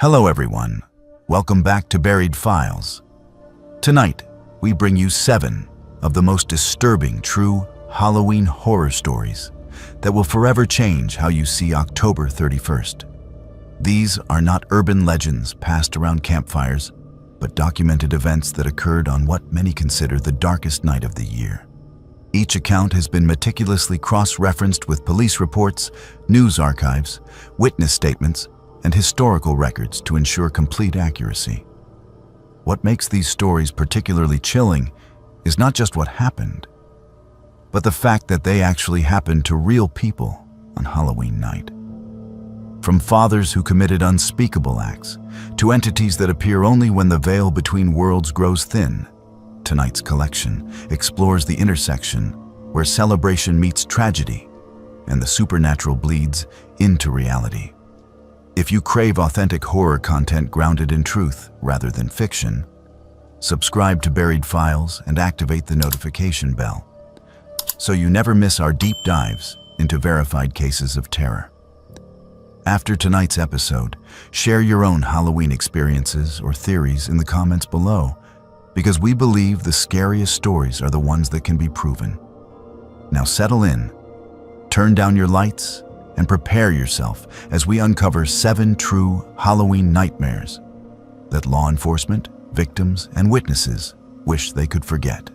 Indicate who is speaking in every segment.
Speaker 1: Hello everyone, welcome back to Buried Files. Tonight, we bring you 7 of the most disturbing true Halloween horror stories that will forever change how you see October 31st. These are not urban legends passed around campfires, but documented events that occurred on what many consider the darkest night of the year. Each account has been meticulously cross-referenced with police reports, news archives, witness statements, and historical records to ensure complete accuracy. What makes these stories particularly chilling is not just what happened, but the fact that they actually happened to real people on Halloween night. From fathers who committed unspeakable acts to entities that appear only when the veil between worlds grows thin, tonight's collection explores the intersection where celebration meets tragedy and the supernatural bleeds into reality. If you crave authentic horror content grounded in truth rather than fiction, subscribe to Buried Files and activate the notification bell so you never miss our deep dives into verified cases of terror. After tonight's episode, share your own Halloween experiences or theories in the comments below, because we believe the scariest stories are the ones that can be proven. Now settle in, turn down your lights, and prepare yourself as we uncover 7 true Halloween nightmares that law enforcement, victims, and witnesses wish they could forget.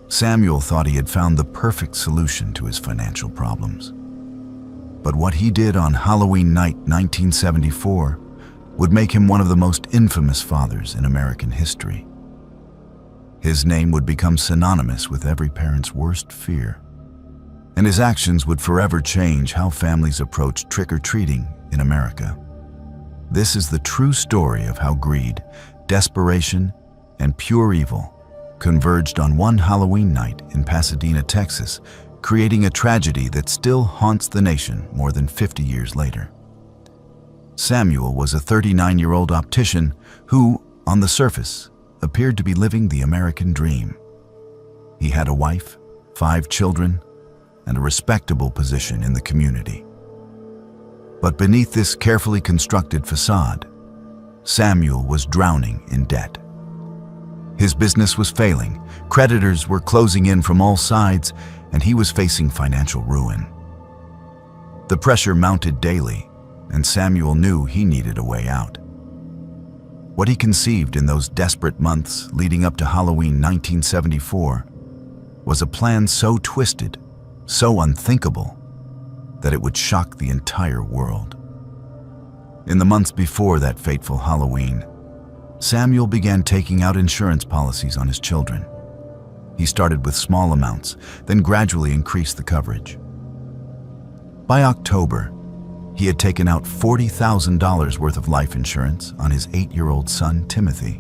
Speaker 1: Samuel thought he had found the perfect solution to his financial problems. But what he did on Halloween night 1974 would make him one of the most infamous fathers in American history. His name would become synonymous with every parent's worst fear, and his actions would forever change how families approach trick-or-treating in America. This is the true story of how greed, desperation, and pure evil converged on one Halloween night in Pasadena, Texas, creating a tragedy that still haunts the nation more than 50 years later. Samuel was a 39-year-old optician who, on the surface, appeared to be living the American dream. He had a wife, 5 children, and a respectable position in the community. But beneath this carefully constructed facade, Samuel was drowning in debt. His business was failing, creditors were closing in from all sides, and he was facing financial ruin. The pressure mounted daily, and Samuel knew he needed a way out. What he conceived in those desperate months leading up to Halloween 1974 was a plan so twisted, so unthinkable, that it would shock the entire world. In the months before that fateful Halloween, Samuel began taking out insurance policies on his children. He started with small amounts, then gradually increased the coverage. By October, he had taken out $40,000 worth of life insurance on his 8-year-old son, Timothy.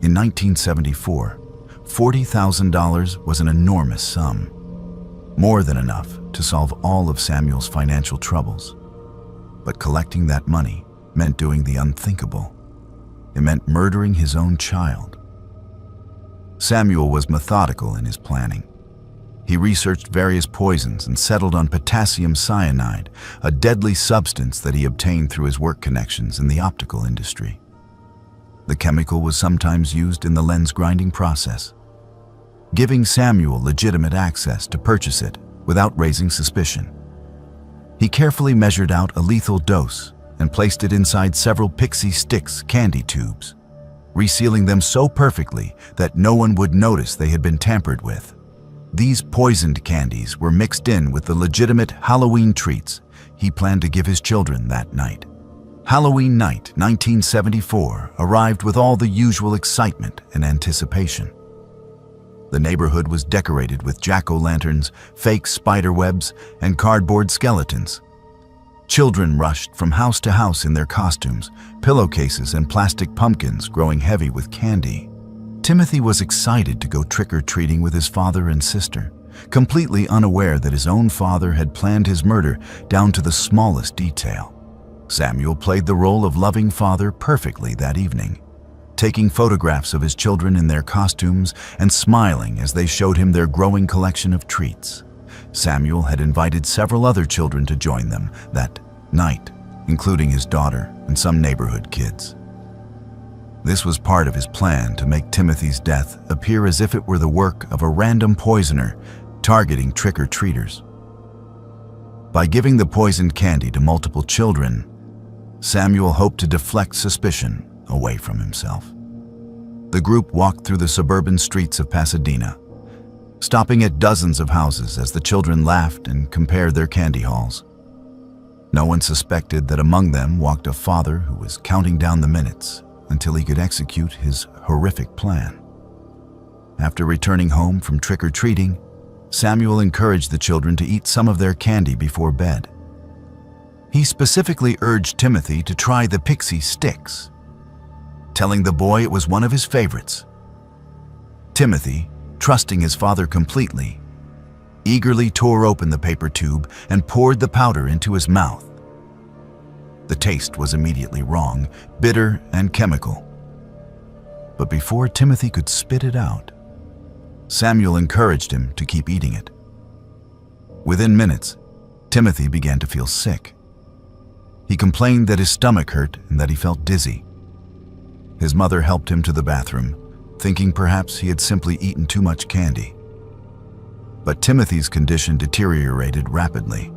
Speaker 1: In 1974, $40,000 was an enormous sum, more than enough to solve all of Samuel's financial troubles. But collecting that money meant doing the unthinkable. It meant murdering his own child. Samuel was methodical in his planning. He researched various poisons and settled on potassium cyanide, a deadly substance that he obtained through his work connections in the optical industry. The chemical was sometimes used in the lens grinding process, giving Samuel legitimate access to purchase it without raising suspicion. He carefully measured out a lethal dose and placed it inside several Pixie Stix candy tubes, resealing them so perfectly that no one would notice they had been tampered with. These poisoned candies were mixed in with the legitimate Halloween treats he planned to give his children that night. Halloween night 1974 arrived with all the usual excitement and anticipation. The neighborhood was decorated with jack-o'-lanterns, fake spider webs, and cardboard skeletons. Children rushed from house to house in their costumes, pillowcases and plastic pumpkins growing heavy with candy. Timothy was excited to go trick-or-treating with his father and sister, completely unaware that his own father had planned his murder down to the smallest detail. Samuel played the role of loving father perfectly that evening, taking photographs of his children in their costumes and smiling as they showed him their growing collection of treats. Samuel had invited several other children to join them that night, including his daughter and some neighborhood kids. This was part of his plan to make Timothy's death appear as if it were the work of a random poisoner targeting trick-or-treaters. By giving the poisoned candy to multiple children, Samuel hoped to deflect suspicion away from himself. The group walked through the suburban streets of Pasadena, stopping at dozens of houses as the children laughed and compared their candy hauls. No one suspected that among them walked a father who was counting down the minutes until he could execute his horrific plan. After returning home from trick-or-treating, Samuel encouraged the children to eat some of their candy before bed. He specifically urged Timothy to try the pixie sticks, telling the boy it was one of his favorites. Timothy, trusting his father completely, eagerly tore open the paper tube and poured the powder into his mouth. The taste was immediately wrong, bitter and chemical. But before Timothy could spit it out, Samuel encouraged him to keep eating it. Within minutes, Timothy began to feel sick. He complained that his stomach hurt and that he felt dizzy. His mother helped him to the bathroom, thinking perhaps he had simply eaten too much candy. But Timothy's condition deteriorated rapidly.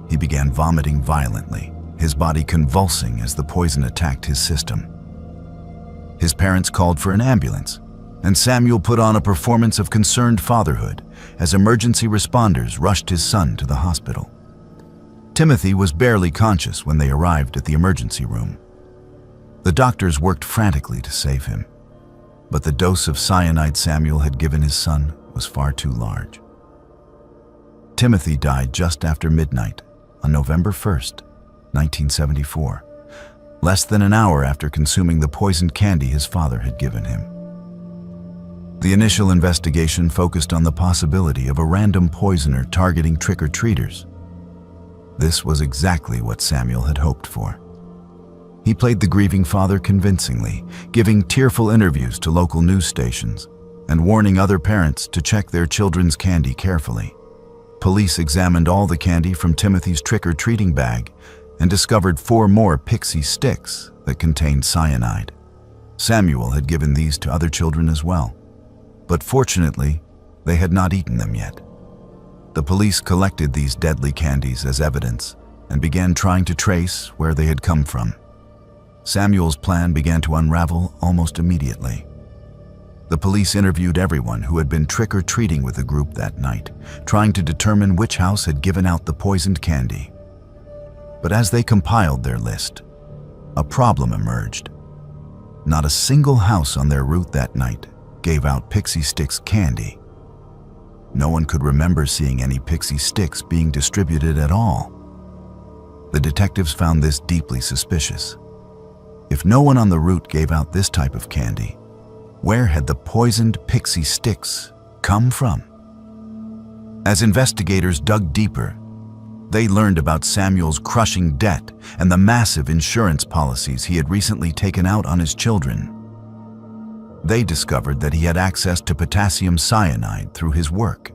Speaker 1: He began vomiting violently, his body convulsing as the poison attacked his system. His parents called for an ambulance, and Samuel put on a performance of concerned fatherhood as emergency responders rushed his son to the hospital. Timothy was barely conscious when they arrived at the emergency room. The doctors worked frantically to save him, but the dose of cyanide Samuel had given his son was far too large. Timothy died just after midnight on November 1st, 1974, less than an hour after consuming the poisoned candy his father had given him. The initial investigation focused on the possibility of a random poisoner targeting trick-or-treaters. This was exactly what Samuel had hoped for. He played the grieving father convincingly, giving tearful interviews to local news stations and warning other parents to check their children's candy carefully. Police examined all the candy from Timothy's trick-or-treating bag and discovered 4 more pixie sticks that contained cyanide. Samuel had given these to other children as well, but fortunately, they had not eaten them yet. The police collected these deadly candies as evidence and began trying to trace where they had come from. Samuel's plan began to unravel almost immediately. The police interviewed everyone who had been trick-or-treating with the group that night, trying to determine which house had given out the poisoned candy. But as they compiled their list, a problem emerged. Not a single house on their route that night gave out pixie sticks candy. No one could remember seeing any pixie sticks being distributed at all. The detectives found this deeply suspicious. If no one on the route gave out this type of candy, where had the poisoned pixie sticks come from? As investigators dug deeper, they learned about Samuel's crushing debt and the massive insurance policies he had recently taken out on his children. They discovered that he had access to potassium cyanide through his work.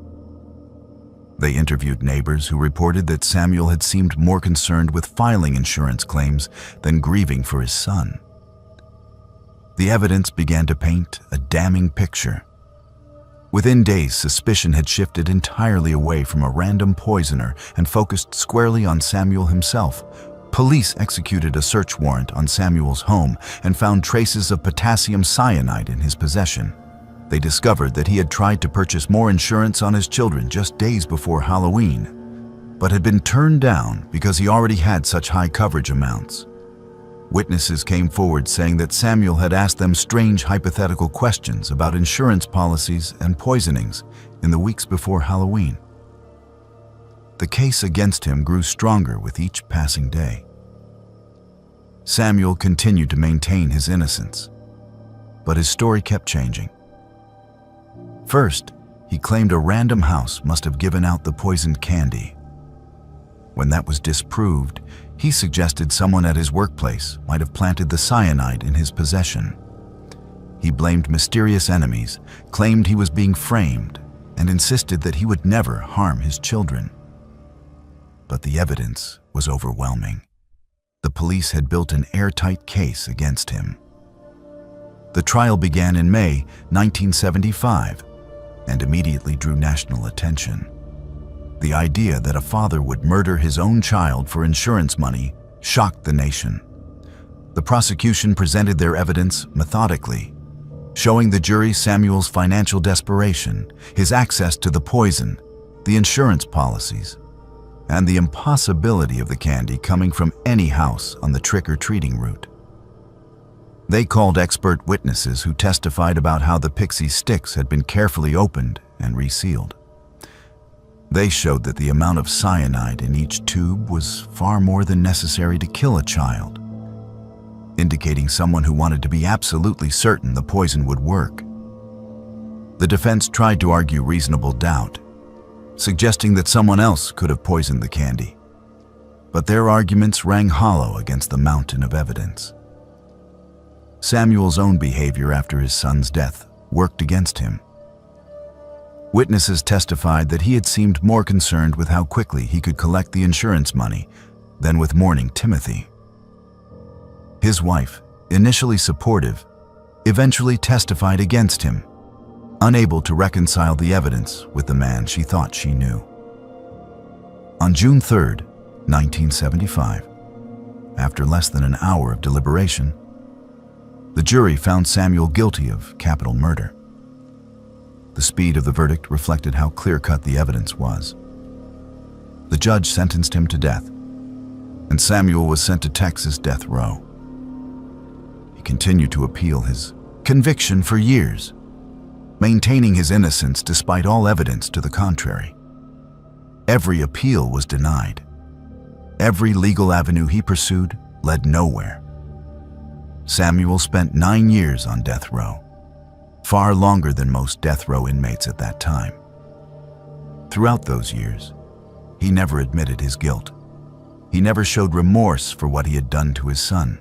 Speaker 1: They interviewed neighbors who reported that Samuel had seemed more concerned with filing insurance claims than grieving for his son. The evidence began to paint a damning picture. Within days, suspicion had shifted entirely away from a random poisoner and focused squarely on Samuel himself. Police executed a search warrant on Samuel's home and found traces of potassium cyanide in his possession. They discovered that he had tried to purchase more insurance on his children just days before Halloween, but had been turned down because he already had such high coverage amounts. Witnesses came forward saying that Samuel had asked them strange hypothetical questions about insurance policies and poisonings in the weeks before Halloween. The case against him grew stronger with each passing day. Samuel continued to maintain his innocence, but his story kept changing. First, he claimed a random house must have given out the poisoned candy. When that was disproved, he suggested someone at his workplace might have planted the cyanide in his possession. He blamed mysterious enemies, claimed he was being framed, and insisted that he would never harm his children. But the evidence was overwhelming. The police had built an airtight case against him. The trial began in May 1975 and immediately drew national attention. The idea that a father would murder his own child for insurance money shocked the nation. The prosecution presented their evidence methodically, showing the jury Samuel's financial desperation, his access to the poison, the insurance policies, and the impossibility of the candy coming from any house on the trick-or-treating route. They called expert witnesses who testified about how the pixie sticks had been carefully opened and resealed. They showed that the amount of cyanide in each tube was far more than necessary to kill a child, indicating someone who wanted to be absolutely certain the poison would work. The defense tried to argue reasonable doubt, suggesting that someone else could have poisoned the candy. But their arguments rang hollow against the mountain of evidence. Samuel's own behavior after his son's death worked against him. Witnesses testified that he had seemed more concerned with how quickly he could collect the insurance money than with mourning Timothy. His wife, initially supportive, eventually testified against him, unable to reconcile the evidence with the man she thought she knew. On June 3, 1975, after less than an hour of deliberation, the jury found Samuel guilty of capital murder. The speed of the verdict reflected how clear-cut the evidence was. The judge sentenced him to death, and Samuel was sent to Texas death row. He continued to appeal his conviction for years, maintaining his innocence despite all evidence to the contrary. Every appeal was denied. Every legal avenue he pursued led nowhere. Samuel spent 9 years on death row, far longer than most death row inmates at that time. Throughout those years, he never admitted his guilt. He never showed remorse for what he had done to his son.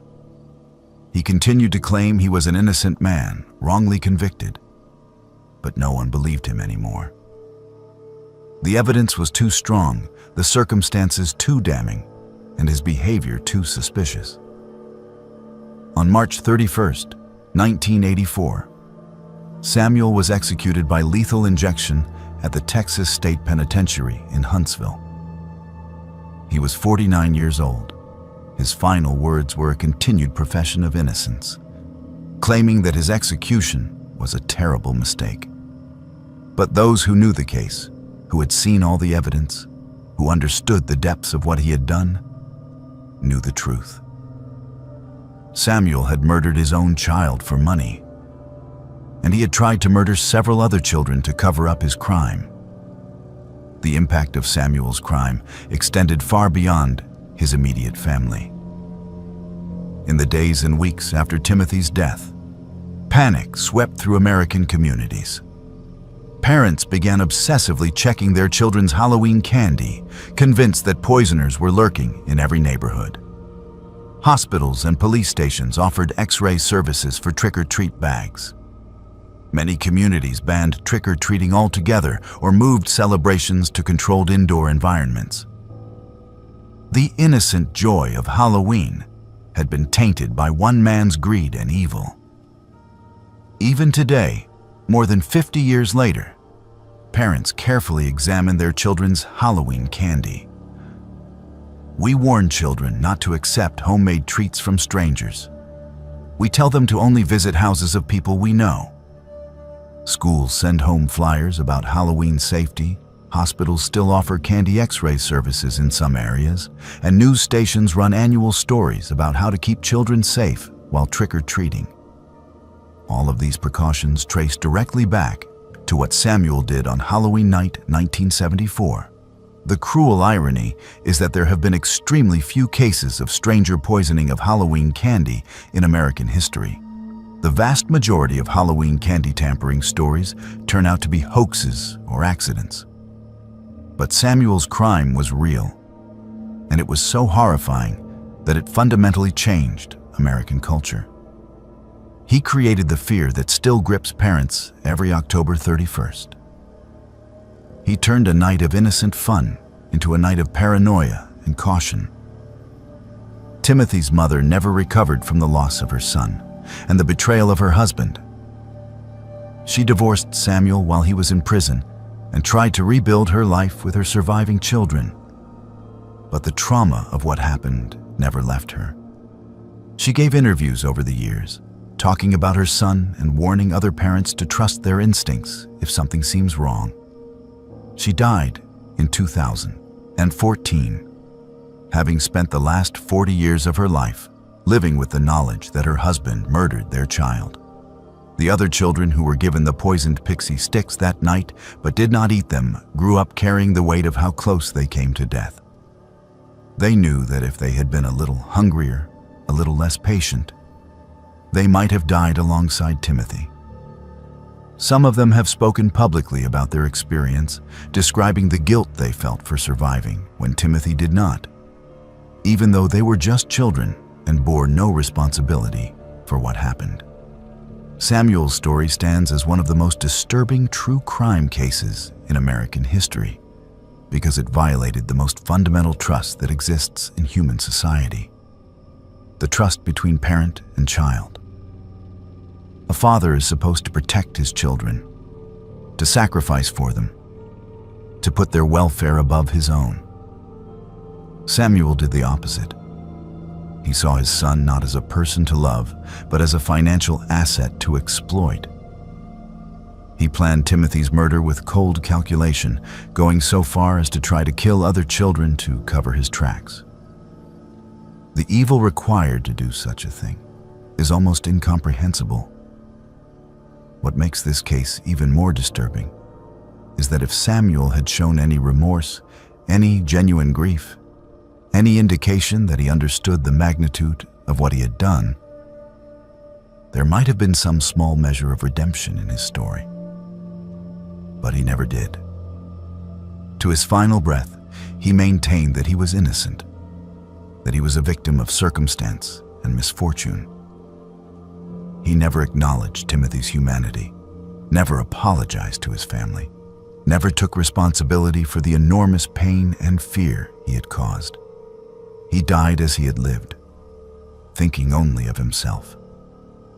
Speaker 1: He continued to claim he was an innocent man, wrongly convicted, but no one believed him anymore. The evidence was too strong, the circumstances too damning, and his behavior too suspicious. On March 31, 1984, Samuel was executed by lethal injection at the Texas State Penitentiary in Huntsville. He was 49 years old. His final words were a continued profession of innocence, claiming that his execution was a terrible mistake. But those who knew the case, who had seen all the evidence, who understood the depths of what he had done, knew the truth. Samuel had murdered his own child for money, and he had tried to murder several other children to cover up his crime. The impact of Samuel's crime extended far beyond his immediate family. In the days and weeks after Timothy's death, panic swept through American communities. Parents began obsessively checking their children's Halloween candy, convinced that poisoners were lurking in every neighborhood. Hospitals and police stations offered X-ray services for trick-or-treat bags. Many communities banned trick-or-treating altogether or moved celebrations to controlled indoor environments. The innocent joy of Halloween had been tainted by one man's greed and evil. Even today, more than 50 years later, parents carefully examine their children's Halloween candy. We warn children not to accept homemade treats from strangers. We tell them to only visit houses of people we know. Schools send home flyers about Halloween safety. Hospitals still offer candy X-ray services in some areas, and news stations run annual stories about how to keep children safe while trick-or-treating. All of these precautions trace directly back to what Samuel did on Halloween night 1974. The cruel irony is that there have been extremely few cases of stranger poisoning of Halloween candy in American history. The vast majority of Halloween candy tampering stories turn out to be hoaxes or accidents. But Samuel's crime was real, and it was so horrifying that it fundamentally changed American culture. He created the fear that still grips parents every October 31st. He turned a night of innocent fun into a night of paranoia and caution. Timothy's mother never recovered from the loss of her son and the betrayal of her husband. She divorced Samuel while he was in prison and tried to rebuild her life with her surviving children. But the trauma of what happened never left her. She gave interviews over the years, talking about her son and warning other parents to trust their instincts if something seems wrong. She died in 2014, having spent the last 40 years of her life living with the knowledge that her husband murdered their child. The other children who were given the poisoned pixie sticks that night but did not eat them grew up carrying the weight of how close they came to death. They knew that if they had been a little hungrier, a little less patient, they might have died alongside Timothy. Some of them have spoken publicly about their experience, describing the guilt they felt for surviving when Timothy did not, even though they were just children and bore no responsibility for what happened. Samuel's story stands as one of the most disturbing true crime cases in American history because it violated the most fundamental trust that exists in human society: the trust between parent and child. A father is supposed to protect his children, to sacrifice for them, to put their welfare above his own. Samuel did the opposite. He saw his son not as a person to love, but as a financial asset to exploit. He planned Timothy's murder with cold calculation, going so far as to try to kill other children to cover his tracks. The evil required to do such a thing is almost incomprehensible. What makes this case even more disturbing is that if Samuel had shown any remorse, any genuine grief, any indication that he understood the magnitude of what he had done, there might have been some small measure of redemption in his story. But he never did. To his final breath, he maintained that he was innocent, that he was a victim of circumstance and misfortune. He never acknowledged Timothy's humanity, never apologized to his family, never took responsibility for the enormous pain and fear he had caused. He died as he had lived, thinking only of himself.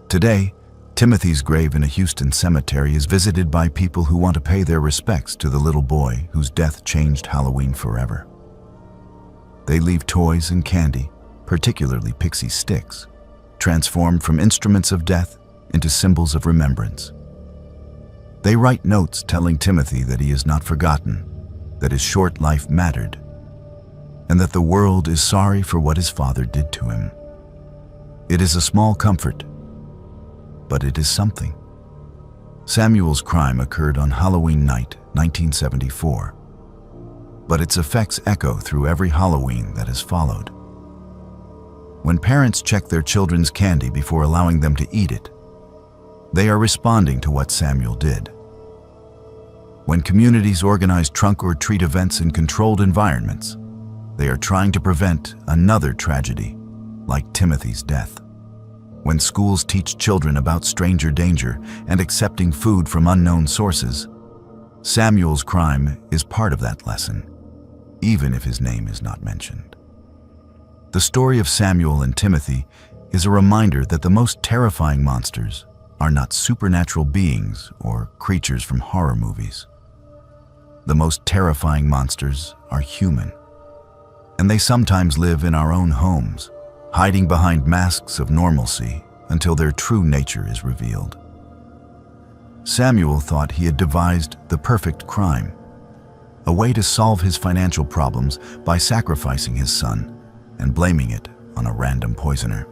Speaker 1: Today, Timothy's grave in a Houston cemetery is visited by people who want to pay their respects to the little boy whose death changed Halloween forever. They leave toys and candy, particularly pixie sticks, transformed from instruments of death into symbols of remembrance. They write notes telling Timothy that he is not forgotten, that his short life mattered, and that the world is sorry for what his father did to him. It is a small comfort, but it is something. Samuel's crime occurred on Halloween night, 1974, but its effects echo through every Halloween that has followed. When parents check their children's candy before allowing them to eat it, they are responding to what Samuel did. When communities organize trunk or treat events in controlled environments, they are trying to prevent another tragedy, like Timothy's death. When schools teach children about stranger danger and accepting food from unknown sources, Samuel's crime is part of that lesson, even if his name is not mentioned. The story of Samuel and Timothy is a reminder that the most terrifying monsters are not supernatural beings or creatures from horror movies. The most terrifying monsters are human, and they sometimes live in our own homes, hiding behind masks of normalcy until their true nature is revealed. Samuel thought he had devised the perfect crime, a way to solve his financial problems by sacrificing his son and blaming it on a random poisoner.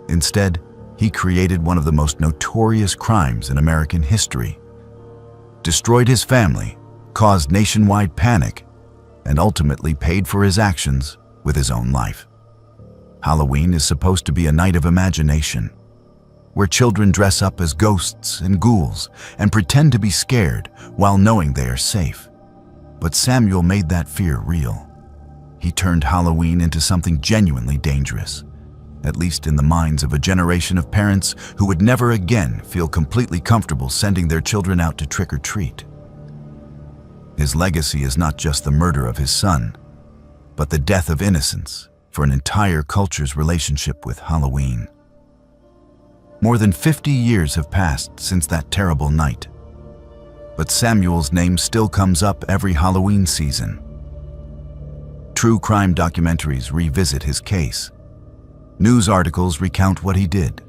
Speaker 1: Instead, he created one of the most notorious crimes in American history, destroyed his family, caused nationwide panic, and ultimately paid for his actions with his own life. Halloween is supposed to be a night of imagination, where children dress up as ghosts and ghouls and pretend to be scared while knowing they are safe. But Samuel made that fear real. He turned Halloween into something genuinely dangerous, at least in the minds of a generation of parents who would never again feel completely comfortable sending their children out to trick or treat. His legacy is not just the murder of his son, but the death of innocence for an entire culture's relationship with Halloween. More than 50 years have passed since that terrible night, but Samuel's name still comes up every Halloween season. True crime documentaries revisit his case. News articles recount what he did.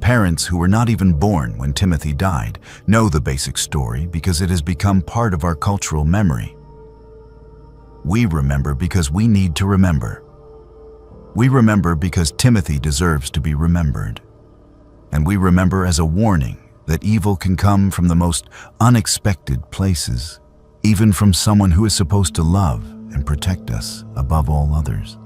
Speaker 1: Parents who were not even born when Timothy died know the basic story because it has become part of our cultural memory. We remember because we need to remember. We remember because Timothy deserves to be remembered. And we remember as a warning that evil can come from the most unexpected places, even from someone who is supposed to love and protect us above all others.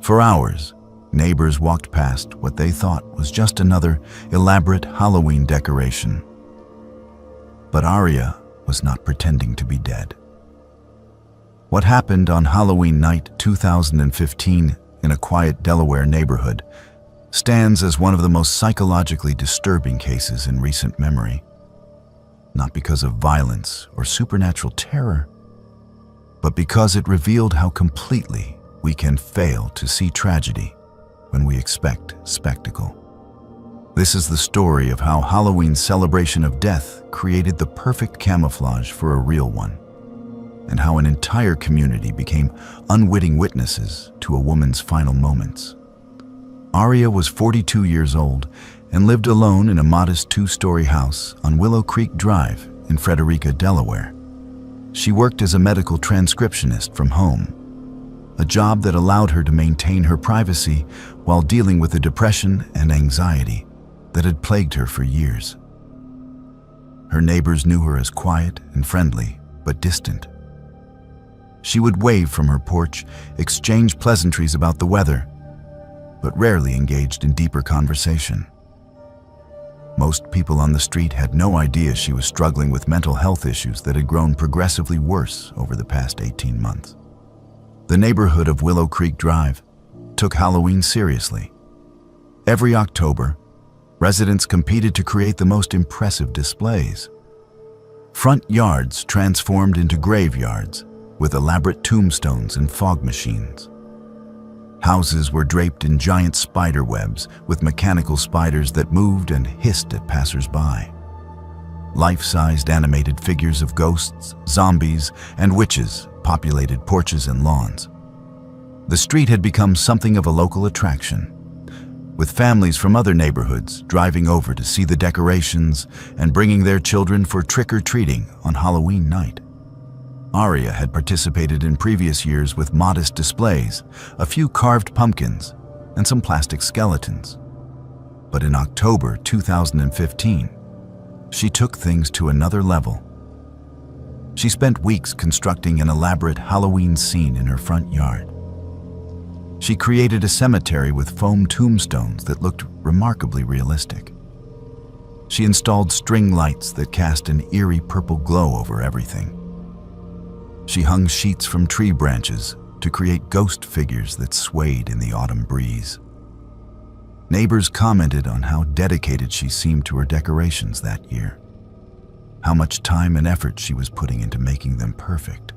Speaker 1: For hours, neighbors walked past what they thought was just another elaborate Halloween decoration. But Aria was not pretending to be dead. What happened on Halloween night 2015 in a quiet Delaware neighborhood stands as one of the most psychologically disturbing cases in recent memory. Not because of violence or supernatural terror, but because it revealed how completely we can fail to see tragedy when we expect spectacle. This is the story of how Halloween's celebration of death created the perfect camouflage for a real one, and how an entire community became unwitting witnesses to a woman's final moments. Aria was 42 years old and lived alone in a modest 2-story house on Willow Creek Drive in Frederica, Delaware. She worked as a medical transcriptionist from home, a job that allowed her to maintain her privacy while dealing with the depression and anxiety that had plagued her for years. Her neighbors knew her as quiet and friendly, but distant. She would wave from her porch, exchange pleasantries about the weather, but rarely engaged in deeper conversation. Most people on the street had no idea she was struggling with mental health issues that had grown progressively worse over the past 18 months. The neighborhood of Willow Creek Drive took Halloween seriously. Every October, residents competed to create the most impressive displays. Front yards transformed into graveyards with elaborate tombstones and fog machines. Houses were draped in giant spider webs with mechanical spiders that moved and hissed at passers-by. Life-sized animated figures of ghosts, zombies, and witches populated porches and lawns. The street had become something of a local attraction, with families from other neighborhoods driving over to see the decorations and bringing their children for trick-or-treating on Halloween night. Aria had participated in previous years with modest displays, a few carved pumpkins, and some plastic skeletons. But in October 2015, she took things to another level. She spent weeks constructing an elaborate Halloween scene in her front yard. She created a cemetery with foam tombstones that looked remarkably realistic. She installed string lights that cast an eerie purple glow over everything. She hung sheets from tree branches to create ghost figures that swayed in the autumn breeze. Neighbors commented on how dedicated she seemed to her decorations that year, how much time and effort she was putting into making them perfect.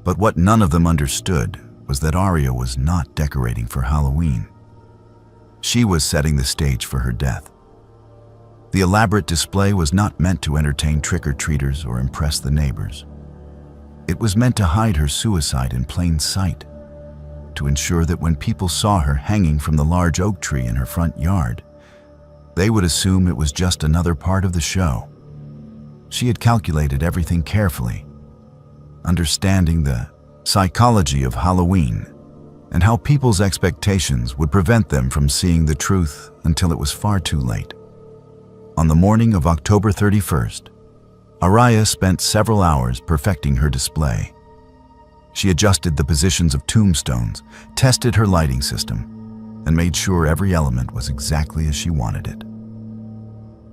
Speaker 1: But what none of them understood was that Aria was not decorating for Halloween. She was setting the stage for her death. The elaborate display was not meant to entertain trick-or-treaters or impress the neighbors. It was meant to hide her suicide in plain sight, to ensure that when people saw her hanging from the large oak tree in her front yard, they would assume it was just another part of the show. She had calculated everything carefully, understanding the psychology of Halloween and how people's expectations would prevent them from seeing the truth until it was far too late. On the morning of October 31st, Aria spent several hours perfecting her display. She adjusted the positions of tombstones, tested her lighting system, and made sure every element was exactly as she wanted it.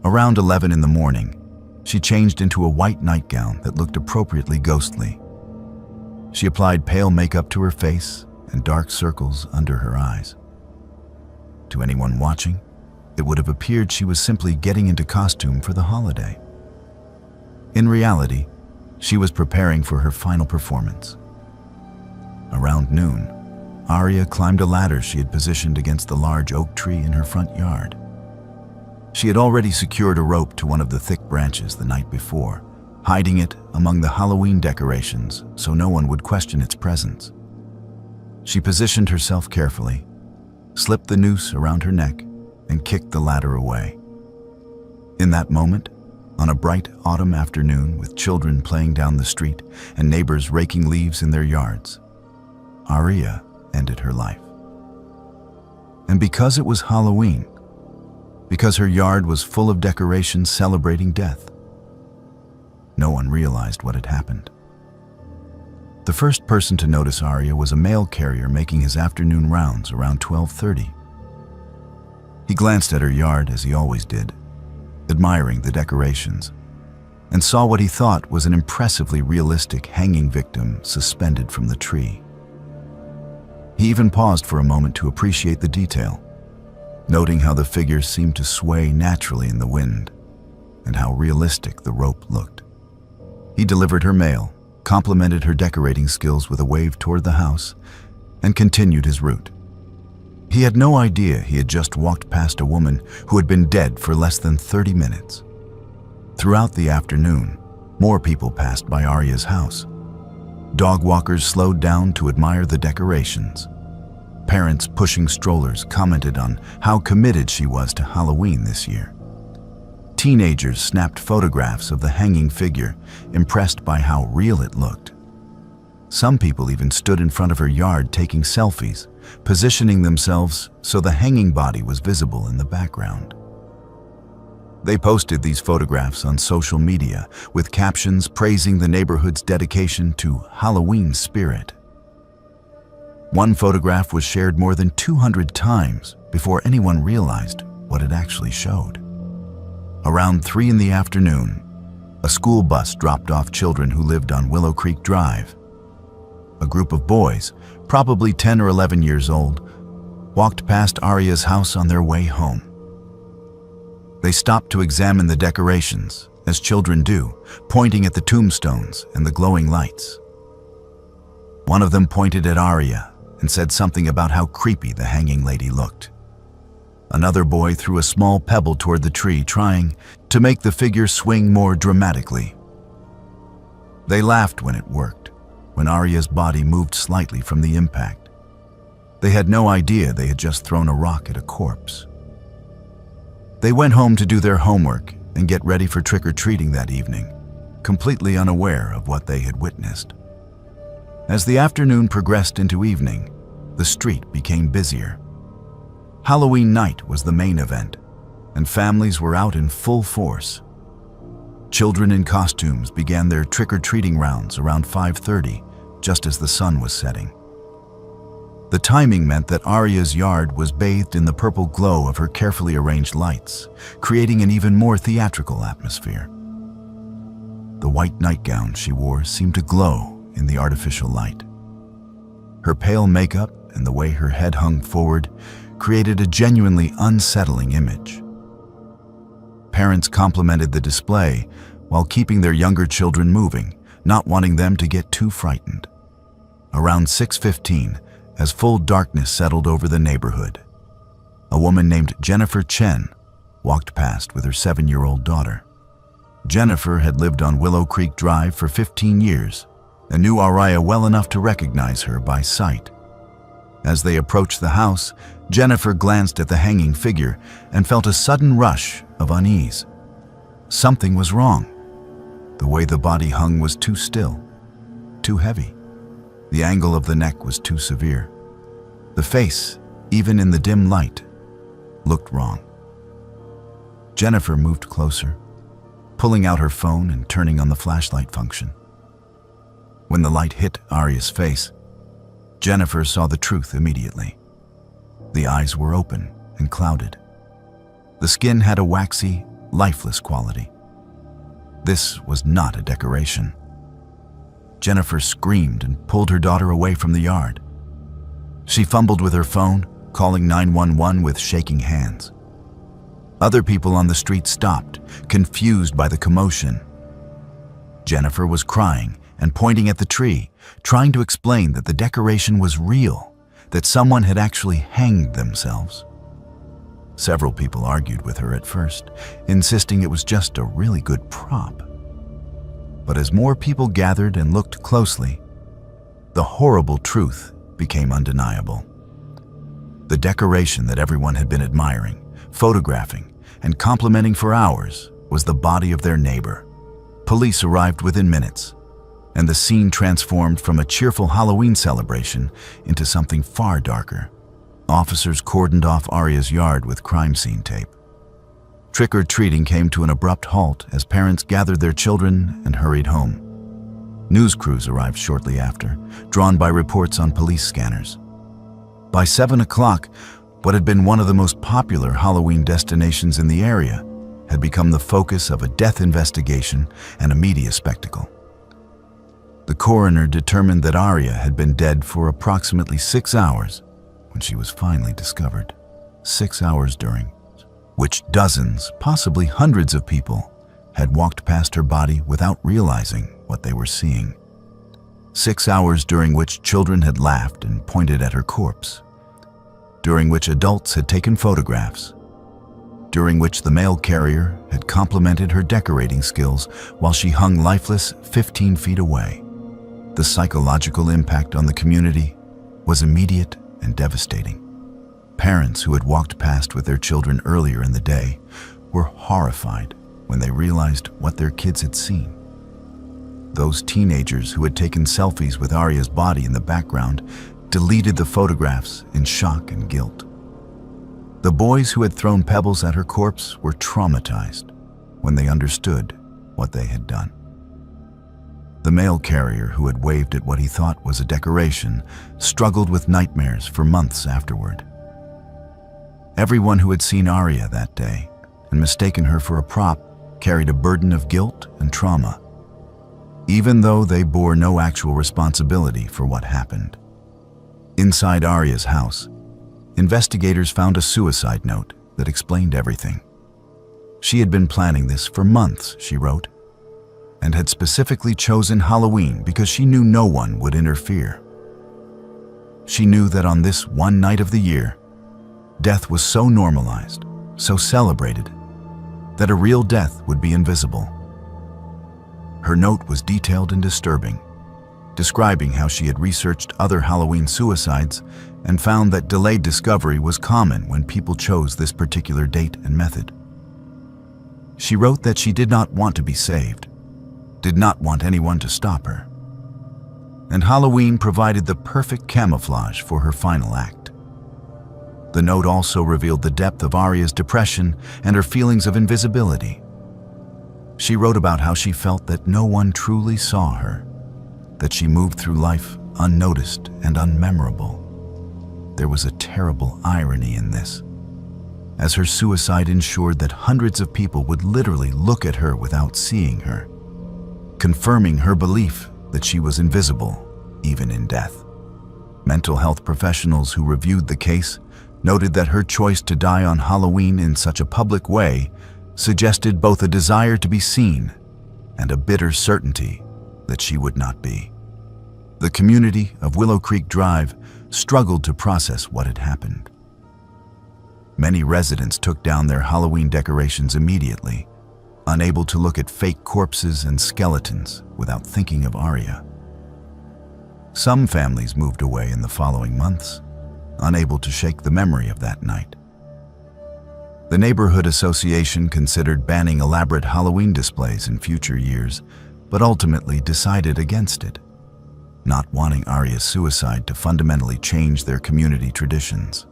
Speaker 1: Around 11 in the morning, she changed into a white nightgown that looked appropriately ghostly. She applied pale makeup to her face and dark circles under her eyes. To anyone watching, it would have appeared she was simply getting into costume for the holiday. In reality, she was preparing for her final performance. Around noon, Arya climbed a ladder she had positioned against the large oak tree in her front yard. She had already secured a rope to one of the thick branches the night before, hiding it among the Halloween decorations so no one would question its presence. She positioned herself carefully, slipped the noose around her neck, and kicked the ladder away. In that moment, on a bright autumn afternoon with children playing down the street and neighbors raking leaves in their yards, Arya ended her life. And because it was Halloween, because her yard was full of decorations celebrating death, no one realized what had happened. The first person to notice Arya was a mail carrier making his afternoon rounds around 12:30. He glanced at her yard as he always did, admiring the decorations, and saw what he thought was an impressively realistic hanging victim suspended from the tree. He even paused for a moment to appreciate the detail, noting how the figure seemed to sway naturally in the wind and how realistic the rope looked. He delivered her mail, complimented her decorating skills with a wave toward the house, and continued his route. He had no idea he had just walked past a woman who had been dead for less than 30 minutes. Throughout the afternoon, more people passed by Arya's house. Dog walkers slowed down to admire the decorations. Parents pushing strollers commented on how committed she was to Halloween this year. Teenagers snapped photographs of the hanging figure, impressed by how real it looked. Some people even stood in front of her yard taking selfies, positioning themselves so the hanging body was visible in the background. They posted these photographs on social media with captions praising the neighborhood's dedication to Halloween spirit. One photograph was shared more than 200 times before anyone realized what it actually showed. Around 3 in the afternoon, a school bus dropped off children who lived on Willow Creek Drive. A group of boys, probably 10 or 11 years old, walked past Arya's house on their way home. They stopped to examine the decorations, as children do, pointing at the tombstones and the glowing lights. One of them pointed at Arya and said something about how creepy the hanging lady looked. Another boy threw a small pebble toward the tree, trying to make the figure swing more dramatically. They laughed when it worked, when Arya's body moved slightly from the impact. They had no idea they had just thrown a rock at a corpse. They went home to do their homework and get ready for trick-or-treating that evening, completely unaware of what they had witnessed. As the afternoon progressed into evening, the street became busier. Halloween night was the main event, and families were out in full force. Children in costumes began their trick-or-treating rounds around 5:30, just as the sun was setting. The timing meant that Arya's yard was bathed in the purple glow of her carefully arranged lights, creating an even more theatrical atmosphere. The white nightgown she wore seemed to glow in the artificial light. Her pale makeup and the way her head hung forward created a genuinely unsettling image. Parents complimented the display while keeping their younger children moving, not wanting them to get too frightened. Around 6:15, as full darkness settled over the neighborhood, a woman named Jennifer Chen walked past with her 7-year-old daughter. Jennifer had lived on Willow Creek Drive for 15 years and knew Arya well enough to recognize her by sight. As they approached the house, Jennifer glanced at the hanging figure and felt a sudden rush of unease. Something was wrong. The way the body hung was too still, too heavy. The angle of the neck was too severe. The face, even in the dim light, looked wrong. Jennifer moved closer, pulling out her phone and turning on the flashlight function. When the light hit Arya's face, Jennifer saw the truth immediately. The eyes were open and clouded. The skin had a waxy, lifeless quality. This was not a decoration. Jennifer screamed and pulled her daughter away from the yard. She fumbled with her phone, calling 911 with shaking hands. Other people on the street stopped, confused by the commotion. Jennifer was crying and pointing at the tree, trying to explain that the decoration was real, that someone had actually hanged themselves. Several people argued with her at first, insisting it was just a really good prop. But as more people gathered and looked closely, the horrible truth became undeniable. The decoration that everyone had been admiring, photographing, and complimenting for hours was the body of their neighbor. Police arrived within minutes, and the scene transformed from a cheerful Halloween celebration into something far darker. Officers cordoned off Aria's yard with crime scene tape. Trick-or-treating came to an abrupt halt as parents gathered their children and hurried home. News crews arrived shortly after, drawn by reports on police scanners. By 7 o'clock, what had been one of the most popular Halloween destinations in the area had become the focus of a death investigation and a media spectacle. The coroner determined that Aria had been dead for approximately 6 hours when she was finally discovered. 6 hours during which dozens, possibly hundreds of people had walked past her body without realizing what they were seeing. 6 hours during which children had laughed and pointed at her corpse. During which adults had taken photographs. During which the mail carrier had complimented her decorating skills while she hung lifeless 15 feet away. The psychological impact on the community was immediate and devastating. Parents who had walked past with their children earlier in the day were horrified when they realized what their kids had seen. Those teenagers who had taken selfies with Aria's body in the background deleted the photographs in shock and guilt. The boys who had thrown pebbles at her corpse were traumatized when they understood what they had done. The mail carrier who had waved at what he thought was a decoration struggled with nightmares for months afterward. Everyone who had seen Aria that day and mistaken her for a prop carried a burden of guilt and trauma, even though they bore no actual responsibility for what happened. Inside Aria's house, investigators found a suicide note that explained everything. She had been planning this for months, she wrote, and had specifically chosen Halloween because she knew no one would interfere. She knew that on this one night of the year, death was so normalized, so celebrated, that a real death would be invisible. Her note was detailed and disturbing, describing how she had researched other Halloween suicides and found that delayed discovery was common when people chose this particular date and method. She wrote that she did not want to be saved, did not want anyone to stop her. And Halloween provided the perfect camouflage for her final act. The note also revealed the depth of Aria's depression and her feelings of invisibility. She wrote about how she felt that no one truly saw her, that she moved through life unnoticed and unmemorable. There was a terrible irony in this, as her suicide ensured that hundreds of people would literally look at her without seeing her, confirming her belief that she was invisible, even in death. Mental health professionals who reviewed the case noted that her choice to die on Halloween in such a public way suggested both a desire to be seen and a bitter certainty that she would not be. The community of Willow Creek Drive struggled to process what had happened. Many residents took down their Halloween decorations immediately, unable to look at fake corpses and skeletons without thinking of Aria. Some families moved away in the following months, unable to shake the memory of that night. The neighborhood association considered banning elaborate Halloween displays in future years, but ultimately decided against it, not wanting Aria's suicide to fundamentally change their community traditions.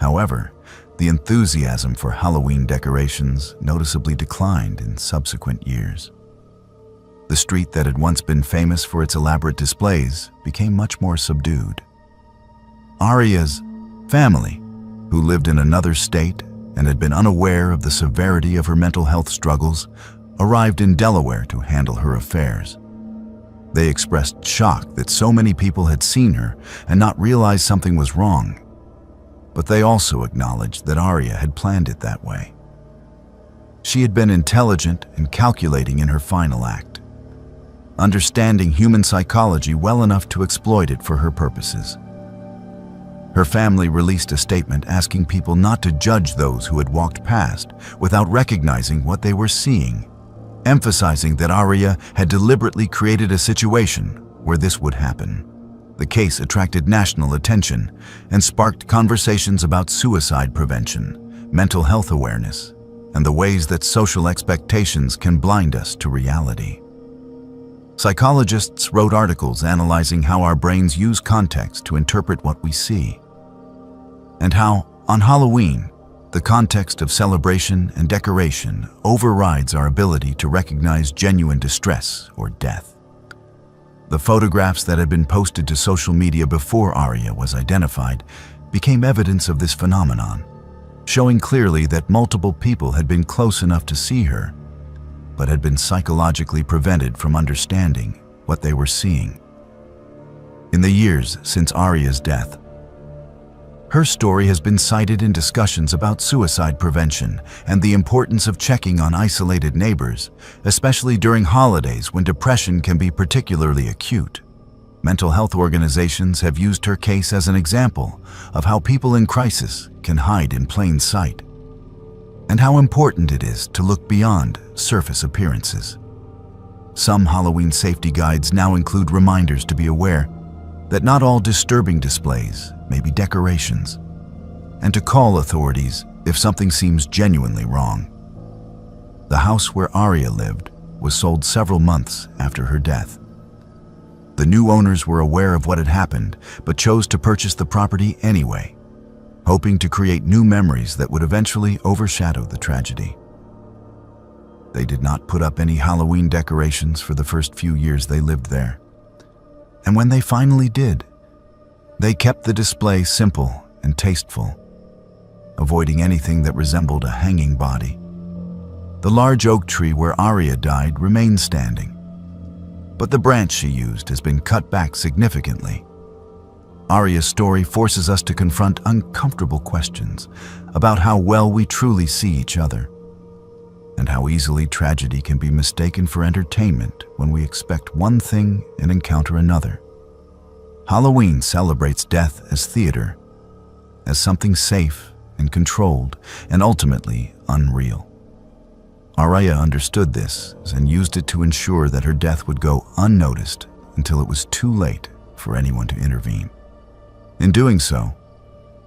Speaker 1: However, the enthusiasm for Halloween decorations noticeably declined in subsequent years. The street that had once been famous for its elaborate displays became much more subdued. Aria's family, who lived in another state and had been unaware of the severity of her mental health struggles, arrived in Delaware to handle her affairs. They expressed shock that so many people had seen her and not realized something was wrong. But they also acknowledged that Arya had planned it that way. She had been intelligent and calculating in her final act, understanding human psychology well enough to exploit it for her purposes. Her family released a statement asking people not to judge those who had walked past without recognizing what they were seeing, emphasizing that Arya had deliberately created a situation where this would happen. The case attracted national attention and sparked conversations about suicide prevention, mental health awareness, and the ways that social expectations can blind us to reality. Psychologists wrote articles analyzing how our brains use context to interpret what we see, and how, on Halloween, the context of celebration and decoration overrides our ability to recognize genuine distress or death. The photographs that had been posted to social media before Arya was identified became evidence of this phenomenon, showing clearly that multiple people had been close enough to see her, but had been psychologically prevented from understanding what they were seeing. In the years since Arya's death, her story has been cited in discussions about suicide prevention and the importance of checking on isolated neighbors, especially during holidays when depression can be particularly acute. Mental health organizations have used her case as an example of how people in crisis can hide in plain sight, and how important it is to look beyond surface appearances. Some Halloween safety guides now include reminders to be aware that not all disturbing displays may be decorations, and to call authorities if something seems genuinely wrong. The house where Arya lived was sold several months after her death. The new owners were aware of what had happened, but chose to purchase the property anyway, hoping to create new memories that would eventually overshadow the tragedy. They did not put up any Halloween decorations for the first few years they lived there. And when they finally did, they kept the display simple and tasteful, avoiding anything that resembled a hanging body. The large oak tree where Arya died remains standing, but the branch she used has been cut back significantly. Arya's story forces us to confront uncomfortable questions about how well we truly see each other, and how easily tragedy can be mistaken for entertainment when we expect one thing and encounter another. Halloween celebrates death as theater, as something safe and controlled and ultimately unreal. Arya understood this and used it to ensure that her death would go unnoticed until it was too late for anyone to intervene. In doing so,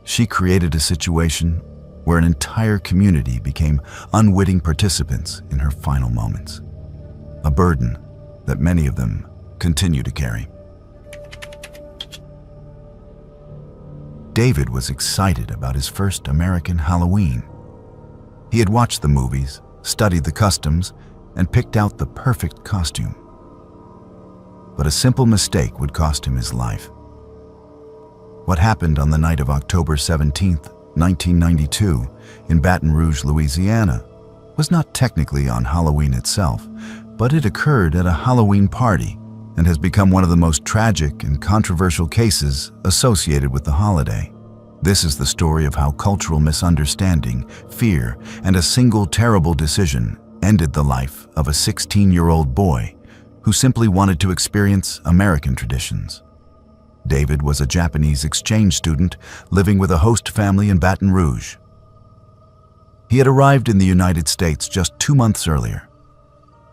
Speaker 1: she created a situation where an entire community became unwitting participants in her final moments, a burden that many of them continue to carry. David was excited about his first American Halloween. He had watched the movies, studied the customs, and picked out the perfect costume. But a simple mistake would cost him his life. What happened on the night of October 17th, 1992, in Baton Rouge, Louisiana, was not technically on Halloween itself, but it occurred at a Halloween party and has become one of the most tragic and controversial cases associated with the holiday. This is the story of how cultural misunderstanding, fear, and a single terrible decision ended the life of a 16-year-old boy who simply wanted to experience American traditions. David was a Japanese exchange student living with a host family in Baton Rouge. He had arrived in the United States just 2 months earlier,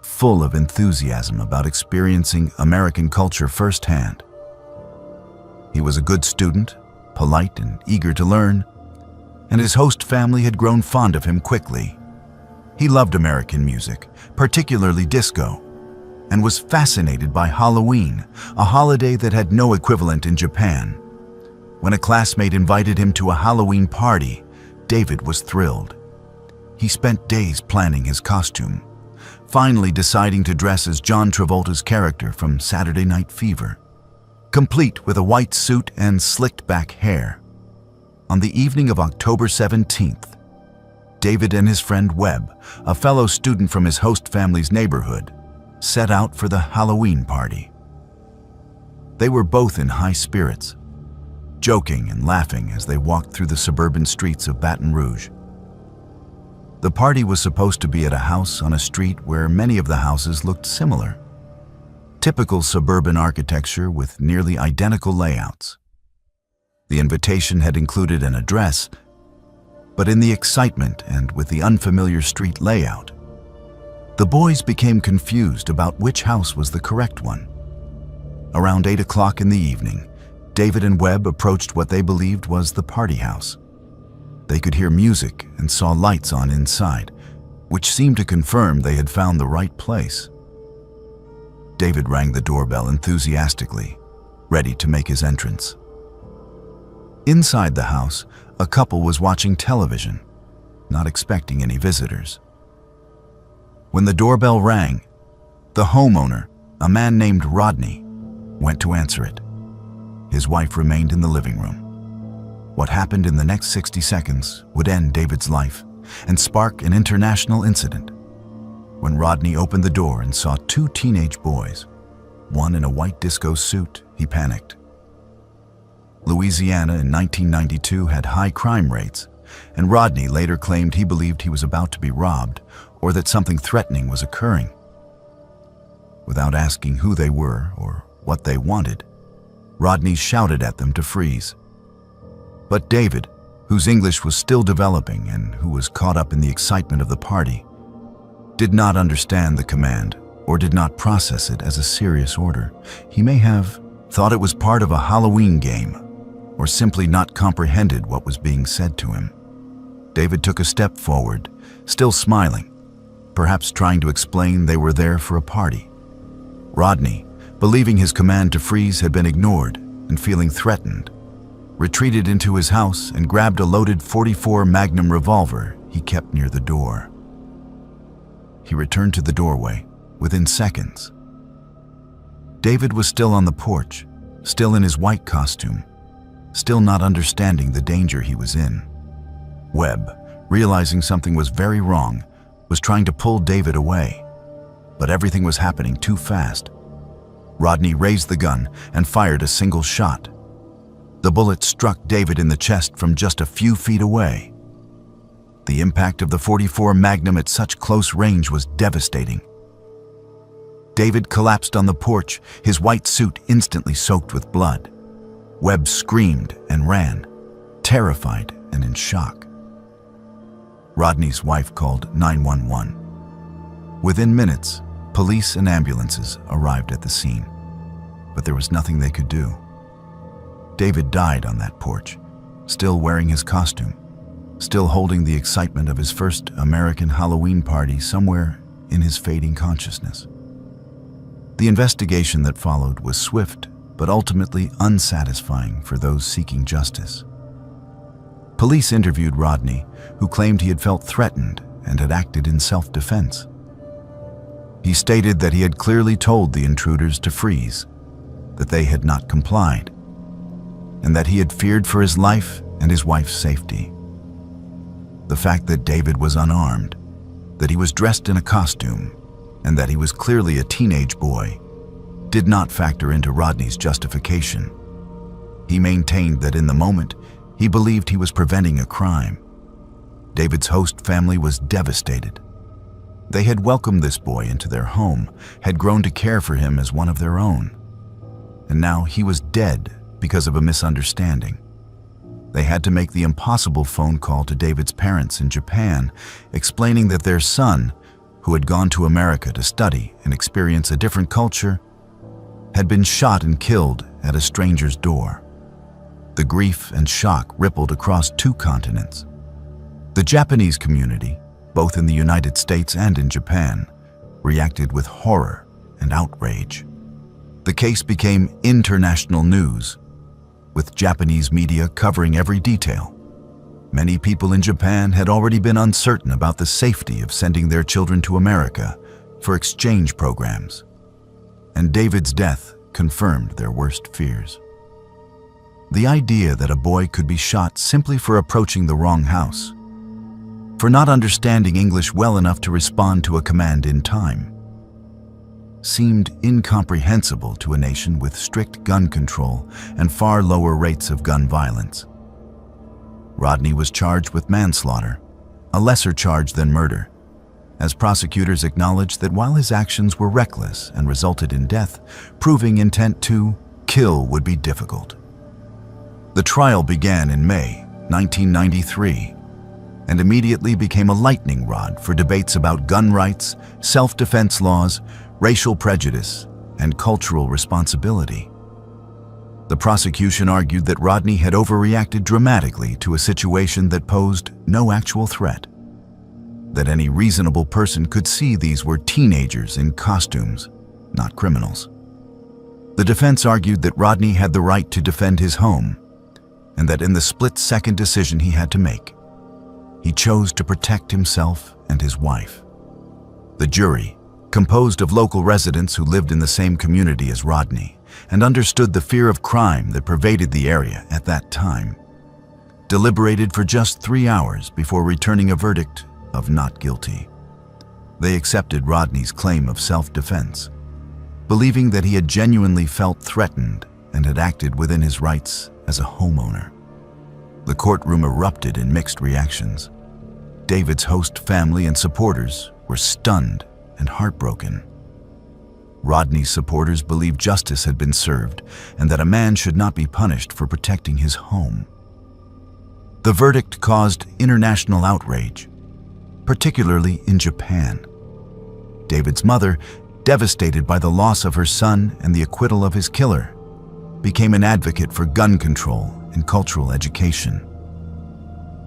Speaker 1: full of enthusiasm about experiencing American culture firsthand. He was a good student, polite and eager to learn, and his host family had grown fond of him quickly. He loved American music, particularly disco, and was fascinated by Halloween, a holiday that had no equivalent in Japan. When a classmate invited him to a Halloween party, David was thrilled. He spent days planning his costume, finally deciding to dress as John Travolta's character from Saturday Night Fever, complete with a white suit and slicked back hair. On the evening of October 17th, David and his friend Webb, a fellow student from his host family's neighborhood, set out for the Halloween party. They were both in high spirits, joking and laughing as they walked through the suburban streets of Baton Rouge. The party was supposed to be at a house on a street where many of the houses looked similar. Typical suburban architecture with nearly identical layouts. The invitation had included an address, but in the excitement and with the unfamiliar street layout, the boys became confused about which house was the correct one. Around 8 o'clock in the evening, David and Webb approached what they believed was the party house. They could hear music and saw lights on inside, which seemed to confirm they had found the right place. David rang the doorbell enthusiastically, ready to make his entrance. Inside the house, a couple was watching television, not expecting any visitors. When the doorbell rang, the homeowner, a man named Rodney, went to answer it. His wife remained in the living room. What happened in the next 60 seconds would end David's life and spark an international incident. When Rodney opened the door and saw two teenage boys, one in a white disco suit, he panicked. Louisiana in 1992 had high crime rates, and Rodney later claimed he believed he was about to be robbed or that something threatening was occurring. Without asking who they were or what they wanted, Rodney shouted at them to freeze. But David, whose English was still developing and who was caught up in the excitement of the party, did not understand the command or did not process it as a serious order. He may have thought it was part of a Halloween game or simply not comprehended what was being said to him. David took a step forward, still smiling, perhaps trying to explain they were there for a party. Rodney, believing his command to freeze had been ignored and feeling threatened, retreated into his house and grabbed a loaded .44 Magnum revolver he kept near the door. He returned to the doorway within seconds. David was still on the porch, still in his white costume, still not understanding the danger he was in. Webb, realizing something was very wrong, was trying to pull David away, but everything was happening too fast. Rodney raised the gun and fired a single shot. The bullet struck David in the chest from just a few feet away. The impact of the .44 Magnum at such close range was devastating. David collapsed on the porch, his white suit instantly soaked with blood. Webb screamed and ran, terrified and in shock. Rodney's wife called 911. Within minutes, police and ambulances arrived at the scene, but there was nothing they could do. David died on that porch, still wearing his costume, still holding the excitement of his first American Halloween party somewhere in his fading consciousness. The investigation that followed was swift, but ultimately unsatisfying for those seeking justice. Police interviewed Rodney, who claimed he had felt threatened and had acted in self-defense. He stated that he had clearly told the intruders to freeze, that they had not complied, and that he had feared for his life and his wife's safety. The fact that David was unarmed, that he was dressed in a costume, and that he was clearly a teenage boy did not factor into Rodney's justification. He maintained that in the moment, he believed he was preventing a crime. David's host family was devastated. They had welcomed this boy into their home, had grown to care for him as one of their own. And now he was dead because of a misunderstanding. They had to make the impossible phone call to David's parents in Japan, explaining that their son, who had gone to America to study and experience a different culture, had been shot and killed at a stranger's door. The grief and shock rippled across 2 continents. The Japanese community, both in the United States and in Japan, reacted with horror and outrage. The case became international news, with Japanese media covering every detail. Many people in Japan had already been uncertain about the safety of sending their children to America for exchange programs, and David's death confirmed their worst fears. The idea that a boy could be shot simply for approaching the wrong house, for not understanding English well enough to respond to a command in time, seemed incomprehensible to a nation with strict gun control and far lower rates of gun violence. Rodney was charged with manslaughter, a lesser charge than murder, as prosecutors acknowledged that while his actions were reckless and resulted in death, proving intent to kill would be difficult. The trial began in May 1993 and immediately became a lightning rod for debates about gun rights, self-defense laws, racial prejudice, and cultural responsibility. The prosecution argued that Rodney had overreacted dramatically to a situation that posed no actual threat, that any reasonable person could see these were teenagers in costumes, not criminals. The defense argued that Rodney had the right to defend his home, and that in the split-second decision he had to make, he chose to protect himself and his wife. The jury, composed of local residents who lived in the same community as Rodney and understood the fear of crime that pervaded the area at that time, deliberated for just 3 hours before returning a verdict of not guilty. They accepted Rodney's claim of self-defense, believing that he had genuinely felt threatened and had acted within his rights as a homeowner. The courtroom erupted in mixed reactions. David's host family and supporters were stunned and heartbroken. Rodney's supporters believed justice had been served and that a man should not be punished for protecting his home. The verdict caused international outrage, particularly in Japan. David's mother, devastated by the loss of her son and the acquittal of his killer, became an advocate for gun control and cultural education.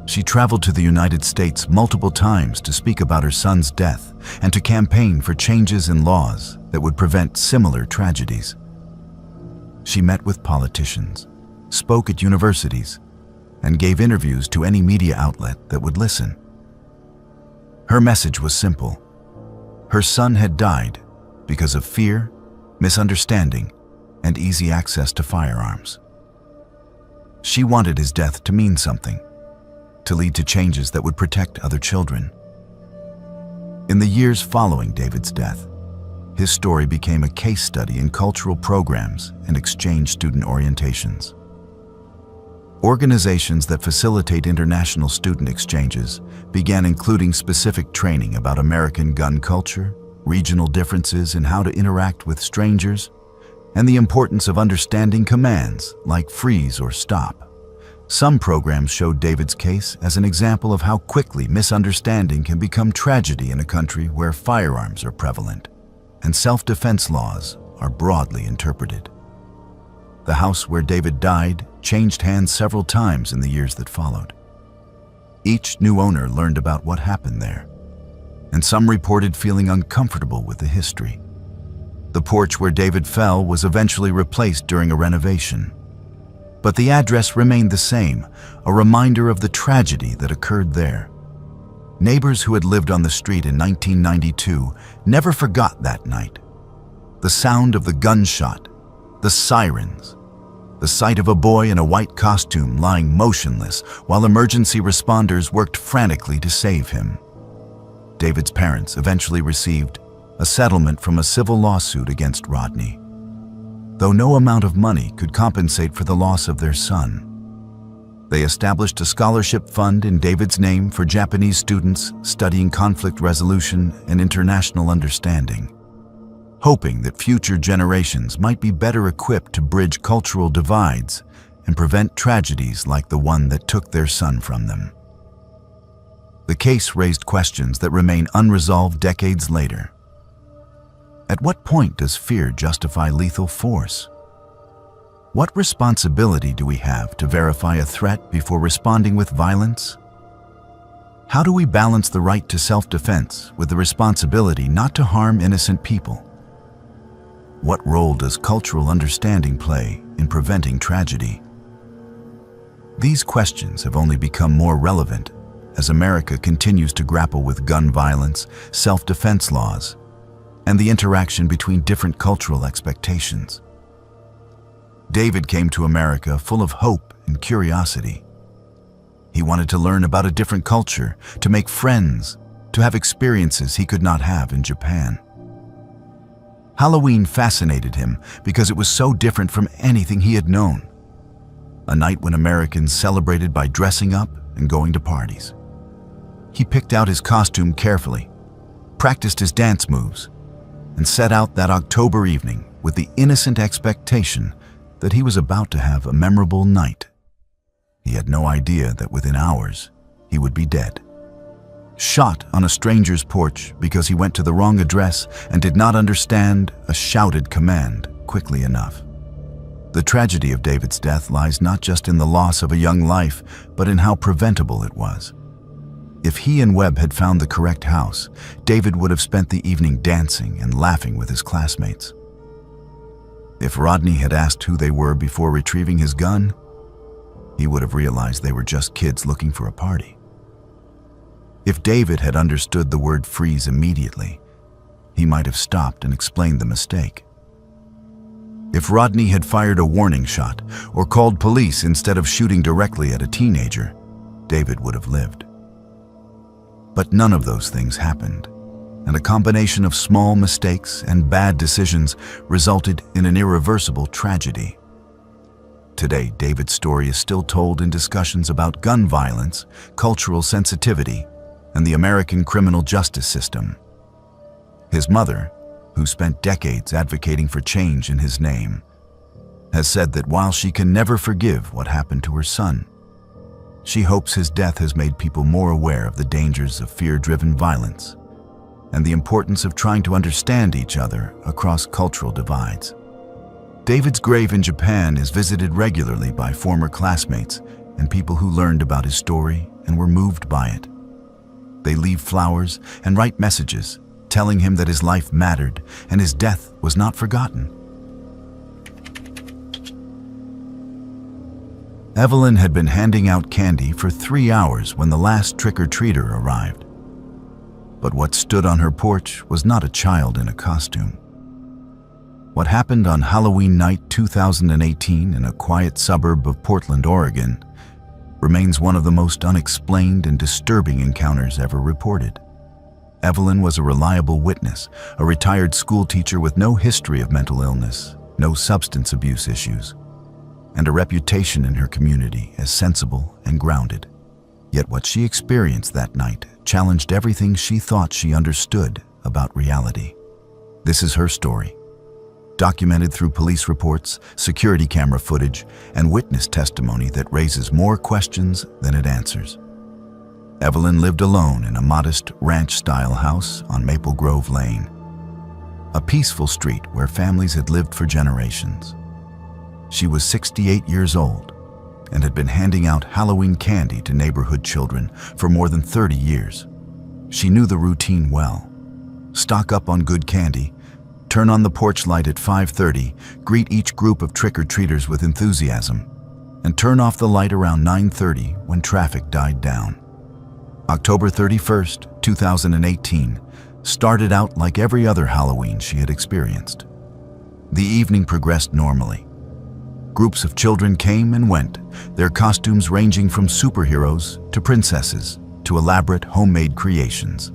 Speaker 1: She traveled to the United States multiple times to speak about her son's death and to campaign for changes in laws that would prevent similar tragedies. She met with politicians, spoke at universities, and gave interviews to any media outlet that would listen. Her message was simple. Her son had died because of fear, misunderstanding, and easy access to firearms. She wanted his death to mean something, to lead to changes that would protect other children. In the years following David's death, his story became a case study in cultural programs and exchange student orientations. Organizations that facilitate international student exchanges began including specific training about American gun culture, regional differences in how to interact with strangers, and the importance of understanding commands like freeze or stop. Some programs showed David's case as an example of how quickly misunderstanding can become tragedy in a country where firearms are prevalent and self-defense laws are broadly interpreted. The house where David died changed hands several times in the years that followed. Each new owner learned about what happened there, and some reported feeling uncomfortable with the history. The porch where David fell was eventually replaced during a renovation, but the address remained the same, a reminder of the tragedy that occurred there. Neighbors who had lived on the street in 1992 never forgot that night. The sound of the gunshot, the sirens, the sight of a boy in a white costume lying motionless while emergency responders worked frantically to save him. David's parents eventually received a settlement from a civil lawsuit against Rodney, though no amount of money could compensate for the loss of their son. They established a scholarship fund in David's name for Japanese students studying conflict resolution and international understanding, hoping that future generations might be better equipped to bridge cultural divides and prevent tragedies like the one that took their son from them. The case raised questions that remain unresolved decades later. At what point does fear justify lethal force? What responsibility do we have to verify a threat before responding with violence? How do we balance the right to self-defense with the responsibility not to harm innocent people? What role does cultural understanding play in preventing tragedy? These questions have only become more relevant as America continues to grapple with gun violence, self-defense laws, and the interaction between different cultural expectations. David came to America full of hope and curiosity. He wanted to learn about a different culture, to make friends, to have experiences he could not have in Japan. Halloween fascinated him because it was so different from anything he had known. A night when Americans celebrated by dressing up and going to parties. He picked out his costume carefully, practiced his dance moves, and set out that October evening with the innocent expectation that he was about to have a memorable night. He had no idea that within hours he would be dead. Shot on a stranger's porch because he went to the wrong address and did not understand a shouted command quickly enough. The tragedy of David's death lies not just in the loss of a young life, but in how preventable it was. If he and Webb had found the correct house, David would have spent the evening dancing and laughing with his classmates. If Rodney had asked who they were before retrieving his gun, he would have realized they were just kids looking for a party. If David had understood the word freeze immediately, he might have stopped and explained the mistake. If Rodney had fired a warning shot or called police instead of shooting directly at a teenager, David would have lived. But none of those things happened, and a combination of small mistakes and bad decisions resulted in an irreversible tragedy. Today, David's story is still told in discussions about gun violence, cultural sensitivity, and the American criminal justice system. His mother, who spent decades advocating for change in his name, has said that while she can never forgive what happened to her son, she hopes his death has made people more aware of the dangers of fear-driven violence and the importance of trying to understand each other across cultural divides. David's grave in Japan is visited regularly by former classmates and people who learned about his story and were moved by it. They leave flowers and write messages telling him that his life mattered and his death was not forgotten. Evelyn had been handing out candy for 3 hours when the last trick-or-treater arrived. But what stood on her porch was not a child in a costume. What happened on Halloween night 2018 in a quiet suburb of Portland, Oregon, remains one of the most unexplained and disturbing encounters ever reported. Evelyn was a reliable witness, a retired school teacher with no history of mental illness, no substance abuse issues, and a reputation in her community as sensible and grounded. Yet what she experienced that night challenged everything she thought she understood about reality. This is her story, documented through police reports, security camera footage, and witness testimony that raises more questions than it answers. Evelyn lived alone in a modest ranch-style house on Maple Grove Lane, a peaceful street where families had lived for generations. She was 68 years old and had been handing out Halloween candy to neighborhood children for more than 30 years. She knew the routine well. Stock up on good candy, turn on the porch light at 5:30, greet each group of trick-or-treaters with enthusiasm, and turn off the light around 9:30 when traffic died down. October 31st, 2018, started out like every other Halloween she had experienced. The evening progressed normally. Groups of children came and went, their costumes ranging from superheroes to princesses to elaborate homemade creations.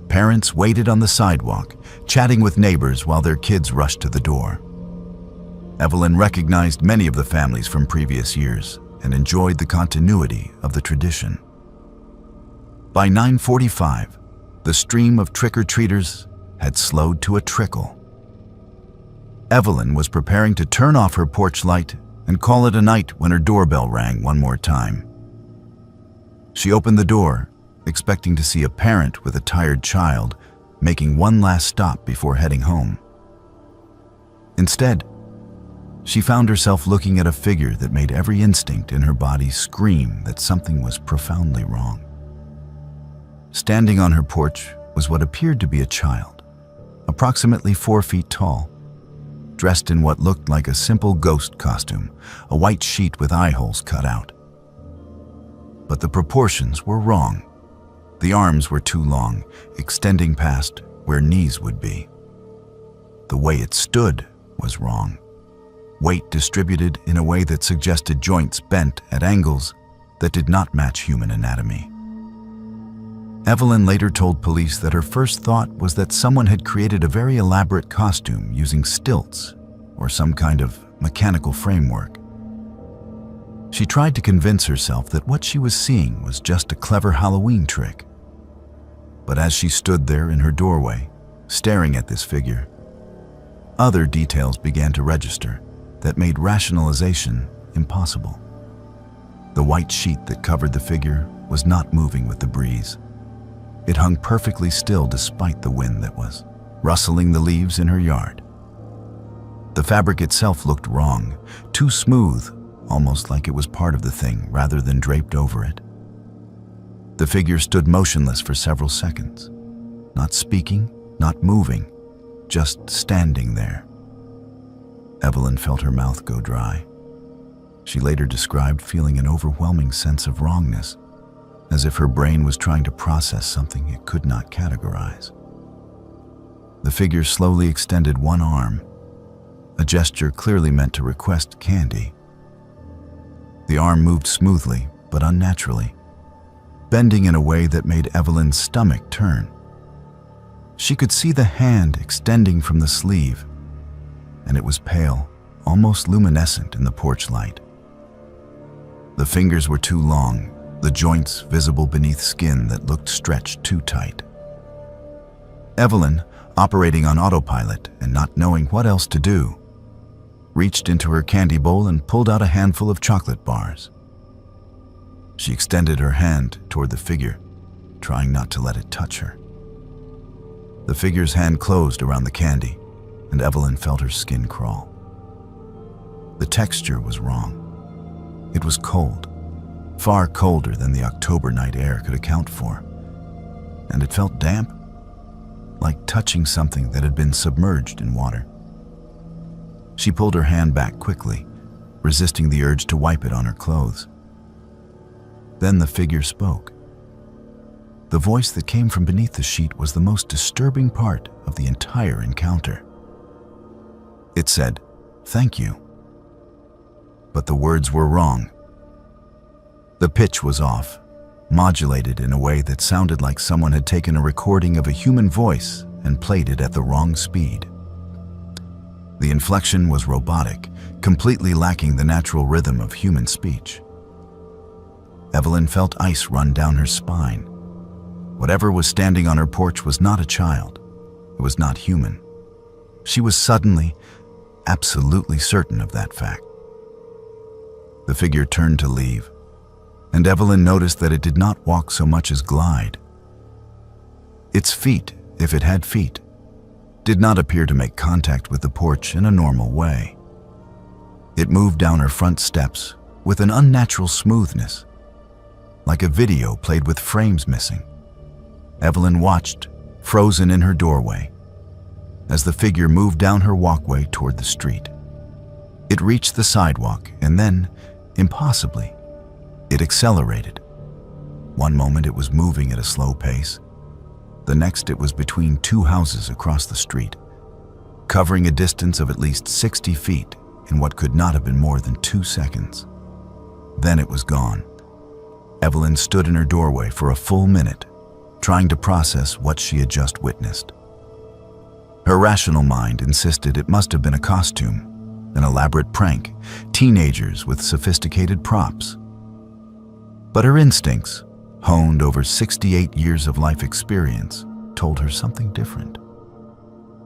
Speaker 1: Parents waited on the sidewalk, chatting with neighbors while their kids rushed to the door. Evelyn recognized many of the families from previous years and enjoyed the continuity of the tradition. By 9:45, the stream of trick-or-treaters had slowed to a trickle. Evelyn was preparing to turn off her porch light and call it a night when her doorbell rang one more time. She opened the door, expecting to see a parent with a tired child making one last stop before heading home. Instead, she found herself looking at a figure that made every instinct in her body scream that something was profoundly wrong. Standing on her porch was what appeared to be a child, approximately 4 feet tall, dressed in what looked like a simple ghost costume, a white sheet with eye holes cut out. But the proportions were wrong. The arms were too long, extending past where knees would be. The way it stood was wrong. Weight distributed in a way that suggested joints bent at angles that did not match human anatomy. Evelyn later told police that her first thought was that someone had created a very elaborate costume using stilts or some kind of mechanical framework. She tried to convince herself that what she was seeing was just a clever Halloween trick. But as she stood there in her doorway, staring at this figure, other details began to register that made rationalization impossible. The white sheet that covered the figure was not moving with the breeze. It hung perfectly still despite the wind that was rustling the leaves in her yard. The fabric itself looked wrong, too smooth, almost like it was part of the thing rather than draped over it. The figure stood motionless for several seconds, not speaking, not moving, just standing there. Evelyn felt her mouth go dry. She later described feeling an overwhelming sense of wrongness, as if her brain was trying to process something it could not categorize. The figure slowly extended one arm, a gesture clearly meant to request candy. The arm moved smoothly but unnaturally, bending in a way that made Evelyn's stomach turn. She could see the hand extending from the sleeve, and it was pale, almost luminescent in the porch light. The fingers were too long, the joints visible beneath skin that looked stretched too tight. Evelyn, operating on autopilot and not knowing what else to do, reached into her candy bowl and pulled out a handful of chocolate bars. She extended her hand toward the figure, trying not to let it touch her. The figure's hand closed around the candy, and Evelyn felt her skin crawl. The texture was wrong. It was cold, far colder than the October night air could account for, and it felt damp, like touching something that had been submerged in water. She pulled her hand back quickly, resisting the urge to wipe it on her clothes. Then the figure spoke. The voice that came from beneath the sheet was the most disturbing part of the entire encounter. It said, "Thank you." But the words were wrong. The pitch was off, modulated in a way that sounded like someone had taken a recording of a human voice and played it at the wrong speed. The inflection was robotic, completely lacking the natural rhythm of human speech. Evelyn felt ice run down her spine. Whatever was standing on her porch was not a child. It was not human. She was suddenly, absolutely certain of that fact. The figure turned to leave, and Evelyn noticed that it did not walk so much as glide. Its feet, if it had feet, did not appear to make contact with the porch in a normal way. It moved down her front steps with an unnatural smoothness, like a video played with frames missing. Evelyn watched, frozen in her doorway, as the figure moved down her walkway toward the street. It reached the sidewalk and then, impossibly, it accelerated. One moment it was moving at a slow pace. The next it was between two houses across the street, covering a distance of at least 60 feet in what could not have been more than 2 seconds. Then it was gone. Evelyn stood in her doorway for a full minute, trying to process what she had just witnessed. Her rational mind insisted it must have been a costume, an elaborate prank, teenagers with sophisticated props. But her instincts, honed over 68 years of life experience, told her something different.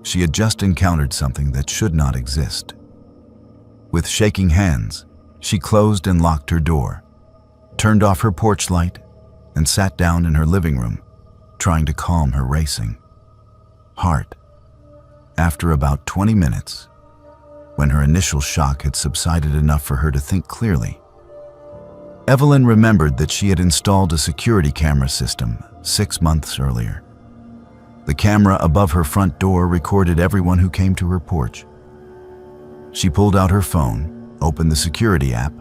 Speaker 1: She had just encountered something that should not exist. With shaking hands, she closed and locked her door, turned off her porch light, and sat down in her living room, trying to calm her racing heart. After about 20 minutes, when her initial shock had subsided enough for her to think clearly, Evelyn remembered that she had installed a security camera system 6 months earlier. The camera above her front door recorded everyone who came to her porch. She pulled out her phone, opened the security app,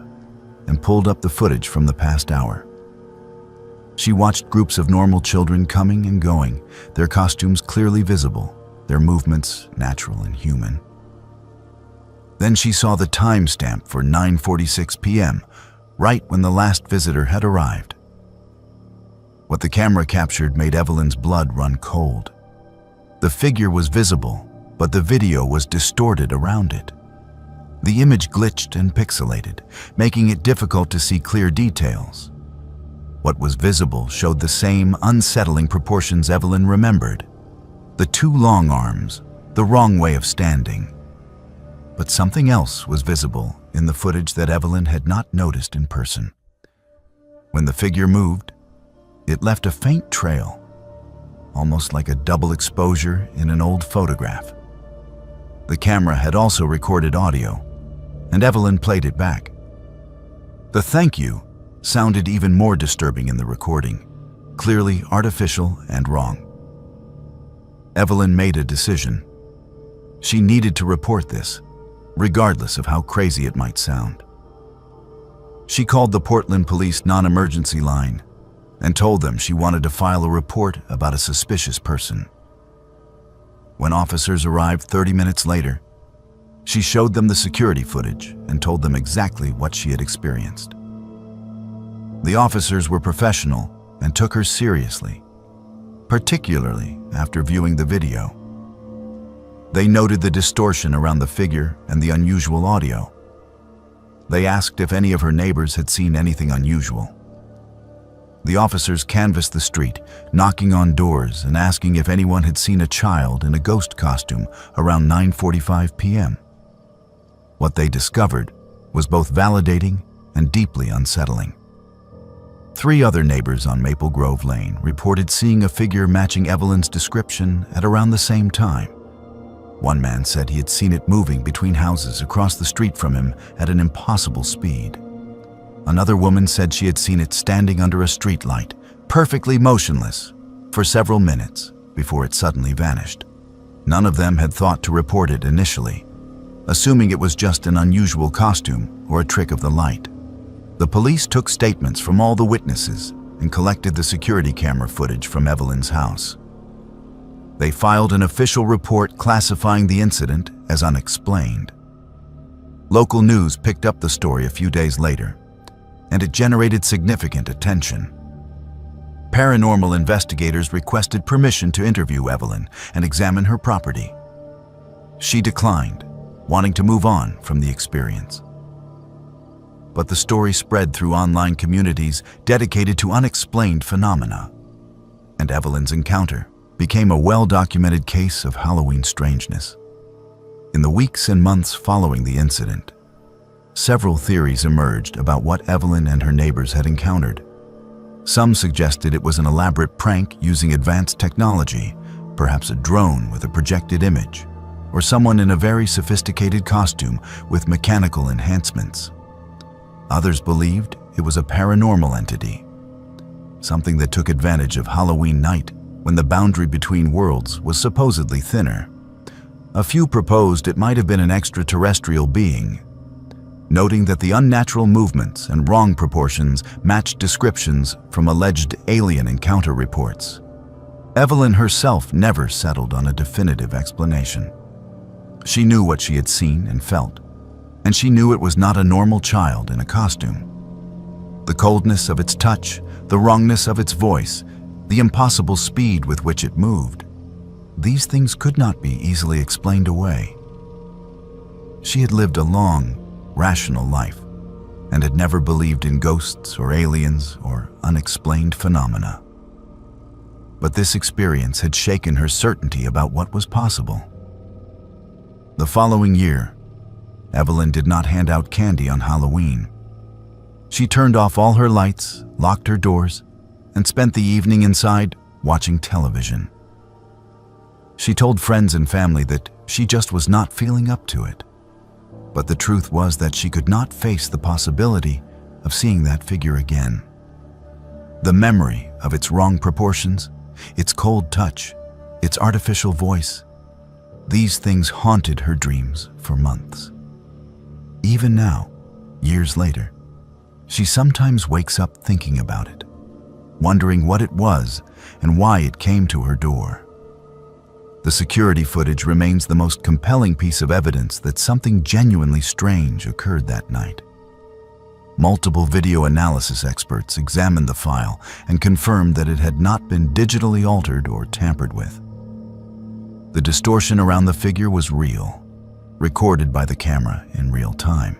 Speaker 1: and pulled up the footage from the past hour. She watched groups of normal children coming and going, their costumes clearly visible, their movements natural and human. Then she saw the timestamp for 9:46 p.m., right when the last visitor had arrived. What the camera captured made Evelyn's blood run cold. The figure was visible, but the video was distorted around it. The image glitched and pixelated, making it difficult to see clear details. What was visible showed the same unsettling proportions Evelyn remembered. The two long arms, the wrong way of standing. But something else was visible in the footage that Evelyn had not noticed in person. When the figure moved, it left a faint trail, almost like a double exposure in an old photograph. The camera had also recorded audio, and Evelyn played it back. The "thank you" sounded even more disturbing in the recording, clearly artificial and wrong. Evelyn made a decision. She needed to report this, regardless of how crazy it might sound. She called the Portland Police non-emergency line and told them she wanted to file a report about a suspicious person. When officers arrived 30 minutes later, she showed them the security footage and told them exactly what she had experienced. The officers were professional and took her seriously, particularly after viewing the video. They noted the distortion around the figure and the unusual audio. They asked if any of her neighbors had seen anything unusual. The officers canvassed the street, knocking on doors and asking if anyone had seen a child in a ghost costume around 9:45 p.m. What they discovered was both validating and deeply unsettling. 3 other neighbors on Maple Grove Lane reported seeing a figure matching Evelyn's description at around the same time. One man said he had seen it moving between houses across the street from him at an impossible speed. Another woman said she had seen it standing under a streetlight, perfectly motionless, for several minutes before it suddenly vanished. None of them had thought to report it initially, assuming it was just an unusual costume or a trick of the light. The police took statements from all the witnesses and collected the security camera footage from Evelyn's house. They filed an official report classifying the incident as unexplained. Local news picked up the story a few days later, and it generated significant attention. Paranormal investigators requested permission to interview Evelyn and examine her property. She declined, wanting to move on from the experience. But the story spread through online communities dedicated to unexplained phenomena, and Evelyn's encounter became a well-documented case of Halloween strangeness. In the weeks and months following the incident, several theories emerged about what Evelyn and her neighbors had encountered. Some suggested it was an elaborate prank using advanced technology, perhaps a drone with a projected image, or someone in a very sophisticated costume with mechanical enhancements. Others believed it was a paranormal entity, something that took advantage of Halloween night when the boundary between worlds was supposedly thinner. A few proposed it might have been an extraterrestrial being, noting that the unnatural movements and wrong proportions matched descriptions from alleged alien encounter reports. Evelyn herself never settled on a definitive explanation. She knew what she had seen and felt, and she knew it was not a normal child in a costume. The coldness of its touch, the wrongness of its voice, the impossible speed with which it moved, these things could not be easily explained away. She had lived a long, rational life and had never believed in ghosts or aliens or unexplained phenomena. But this experience had shaken her certainty about what was possible. The following year, Evelyn did not hand out candy on Halloween. She turned off all her lights, locked her doors, and spent the evening inside watching television. She told friends and family that she just was not feeling up to it. But the truth was that she could not face the possibility of seeing that figure again. The memory of its wrong proportions, its cold touch, its artificial voice, these things haunted her dreams for months. Even now, years later, she sometimes wakes up thinking about it, wondering what it was and why it came to her door. The security footage remains the most compelling piece of evidence that something genuinely strange occurred that night. Multiple video analysis experts examined the file and confirmed that it had not been digitally altered or tampered with. The distortion around the figure was real, recorded by the camera in real time.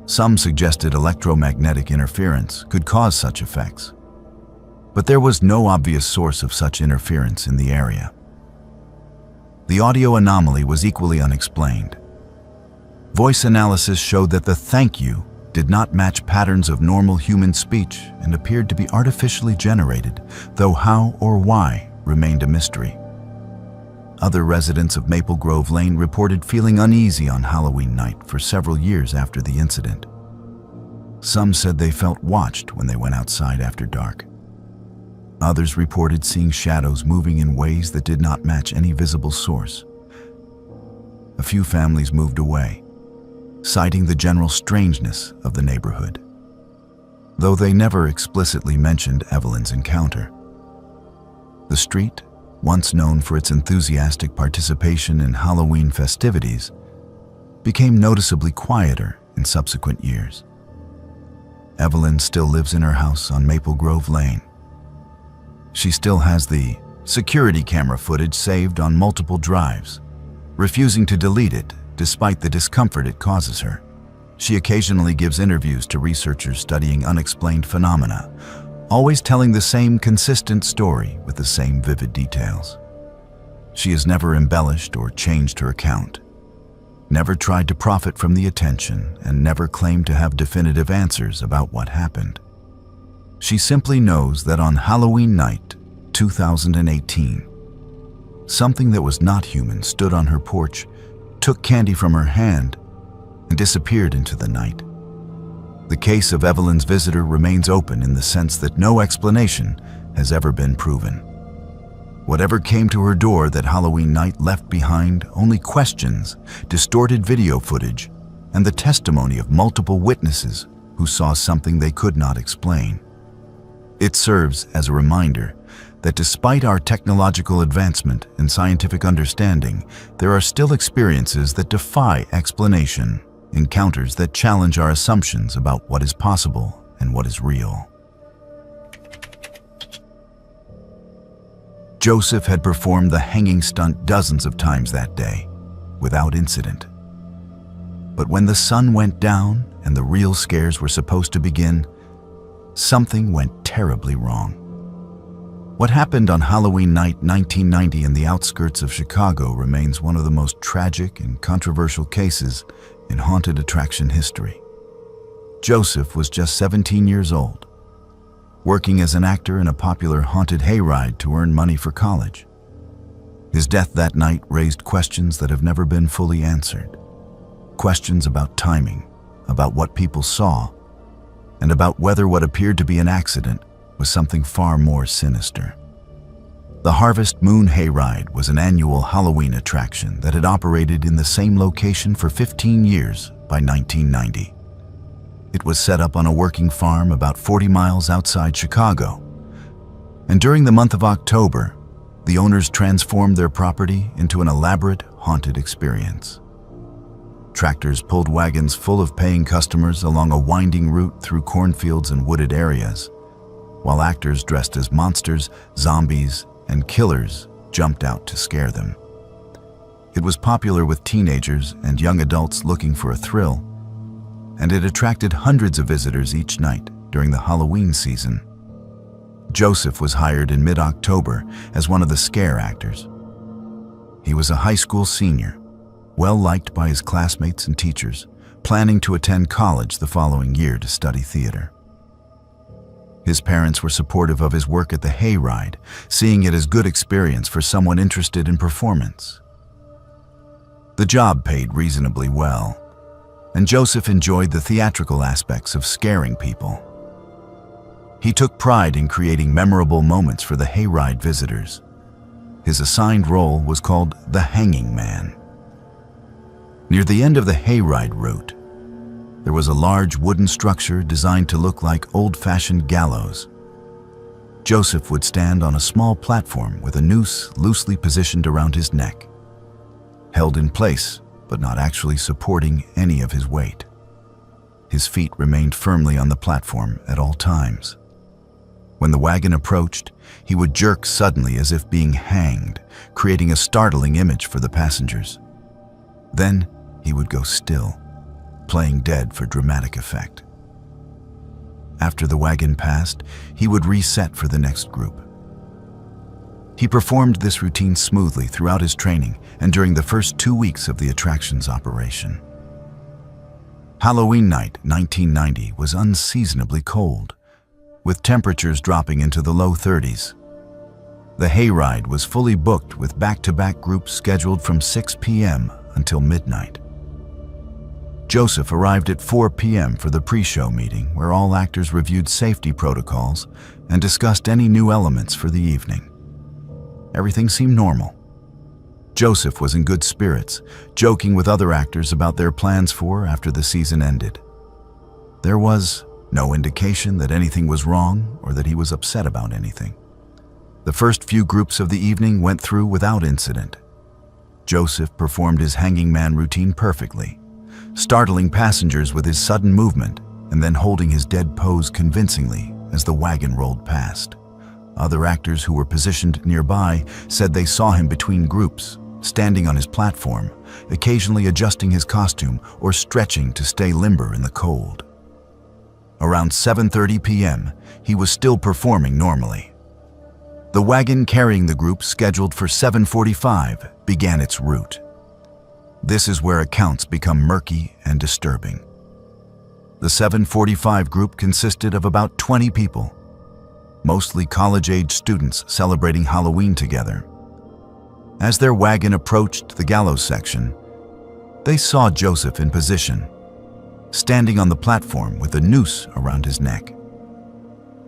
Speaker 1: Some suggested electromagnetic interference could cause such effects, but there was no obvious source of such interference in the area. The audio anomaly was equally unexplained. Voice analysis showed that the "thank you" did not match patterns of normal human speech and appeared to be artificially generated, though how or why remained a mystery. Other residents of Maple Grove Lane reported feeling uneasy on Halloween night for several years after the incident. Some said they felt watched when they went outside after dark. Others reported seeing shadows moving in ways that did not match any visible source. A few families moved away, citing the general strangeness of the neighborhood, though they never explicitly mentioned Evelyn's encounter. The street, once known for its enthusiastic participation in Halloween festivities, became noticeably quieter in subsequent years. Evelyn still lives in her house on Maple Grove Lane. She still has the security camera footage saved on multiple drives, refusing to delete it despite the discomfort it causes her. She occasionally gives interviews to researchers studying unexplained phenomena, always telling the same consistent story with the same vivid details. She has never embellished or changed her account, never tried to profit from the attention, and never claimed to have definitive answers about what happened. She simply knows that on Halloween night, 2018, something that was not human stood on her porch, took candy from her hand, and disappeared into the night. The case of Evelyn's visitor remains open in the sense that no explanation has ever been proven. Whatever came to her door that Halloween night left behind only questions, distorted video footage, and the testimony of multiple witnesses who saw something they could not explain. It serves as a reminder that despite our technological advancement and scientific understanding, there are still experiences that defy explanation, encounters that challenge our assumptions about what is possible and what is real. Joseph had performed the hanging stunt dozens of times that day, without incident. But when the sun went down and the real scares were supposed to begin, something went terribly wrong. What happened on Halloween night 1990 in the outskirts of Chicago remains one of the most tragic and controversial cases in haunted attraction history. Joseph was just 17 years old, working as an actor in a popular haunted hayride to earn money for college. His death that night raised questions that have never been fully answered. Questions about timing, about what people saw, and about whether what appeared to be an accident was something far more sinister. The Harvest Moon Hayride was an annual Halloween attraction that had operated in the same location for 15 years by 1990. It was set up on a working farm about 40 miles outside Chicago, and during the month of October, the owners transformed their property into an elaborate haunted experience. Tractors pulled wagons full of paying customers along a winding route through cornfields and wooded areas, while actors dressed as monsters, zombies, and killers jumped out to scare them. It was popular with teenagers and young adults looking for a thrill, and it attracted hundreds of visitors each night during the Halloween season. Joseph was hired in mid-October as one of the scare actors. He was a high school senior, well-liked by his classmates and teachers, planning to attend college the following year to study theater. His parents were supportive of his work at the hayride, seeing it as good experience for someone interested in performance. The job paid reasonably well, and Joseph enjoyed the theatrical aspects of scaring people. He took pride in creating memorable moments for the hayride visitors. His assigned role was called the Hanging Man. Near the end of the hayride route, there was a large wooden structure designed to look like old-fashioned gallows. Joseph would stand on a small platform with a noose loosely positioned around his neck, held in place but not actually supporting any of his weight. His feet remained firmly on the platform at all times. When the wagon approached, he would jerk suddenly as if being hanged, creating a startling image for the passengers. Then he would go still, playing dead for dramatic effect. After the wagon passed, he would reset for the next group. He performed this routine smoothly throughout his training and during the first 2 weeks of the attraction's operation. Halloween night 1990 was unseasonably cold, with temperatures dropping into the low 30s. The hayride was fully booked with back-to-back groups scheduled from 6 p.m. until midnight. Joseph arrived at 4 p.m. for the pre-show meeting where all actors reviewed safety protocols and discussed any new elements for the evening. Everything seemed normal. Joseph was in good spirits, joking with other actors about their plans for after the season ended. There was no indication that anything was wrong or that he was upset about anything. The first few groups of the evening went through without incident. Joseph performed his hanging man routine perfectly, startling passengers with his sudden movement and then holding his dead pose convincingly as the wagon rolled past. Other actors who were positioned nearby said they saw him between groups, standing on his platform, occasionally adjusting his costume or stretching to stay limber in the cold. Around 7:30 p.m., he was still performing normally. The wagon carrying the group scheduled for 7:45 began its route. This is where accounts become murky and disturbing. The 7:45 group consisted of about 20 people, mostly college-age students celebrating Halloween together. As their wagon approached the gallows section, they saw Joseph in position, standing on the platform with a noose around his neck.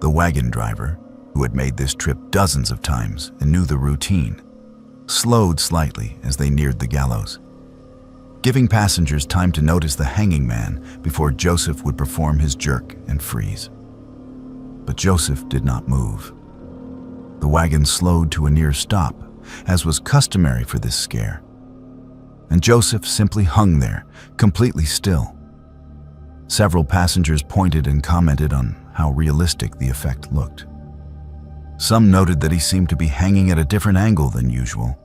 Speaker 1: The wagon driver, who had made this trip dozens of times and knew the routine, slowed slightly as they neared the gallows, giving passengers time to notice the hanging man before Joseph would perform his jerk and freeze. But Joseph did not move. The wagon slowed to a near stop, as was customary for this scare, and Joseph simply hung there, completely still. Several passengers pointed and commented on how realistic the effect looked. Some noted that he seemed to be hanging at a different angle than usual,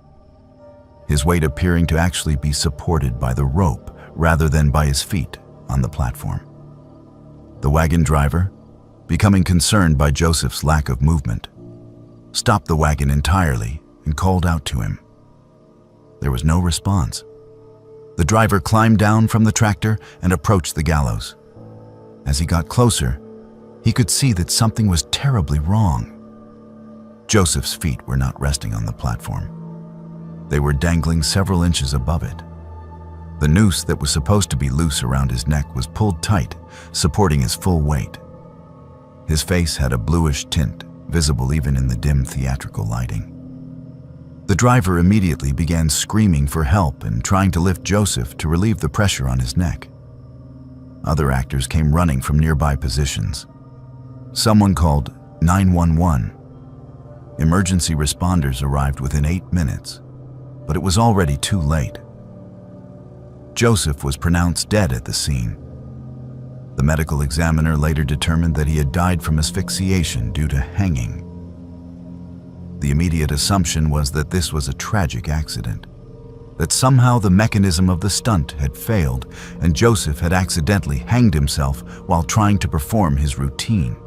Speaker 1: his weight appearing to actually be supported by the rope rather than by his feet on the platform. The wagon driver, becoming concerned by Joseph's lack of movement, stopped the wagon entirely and called out to him. There was no response. The driver climbed down from the tractor and approached the gallows. As he got closer, he could see that something was terribly wrong. Joseph's feet were not resting on the platform. They were dangling several inches above it. The noose that was supposed to be loose around his neck was pulled tight, supporting his full weight. His face had a bluish tint, visible even in the dim theatrical lighting. The driver immediately began screaming for help and trying to lift Joseph to relieve the pressure on his neck. Other actors came running from nearby positions. Someone called 911. Emergency responders arrived within 8 minutes, but it was already too late. Joseph was pronounced dead at the scene. The medical examiner later determined that he had died from asphyxiation due to hanging. The immediate assumption was that this was a tragic accident, that somehow the mechanism of the stunt had failed and Joseph had accidentally hanged himself while trying to perform his routine.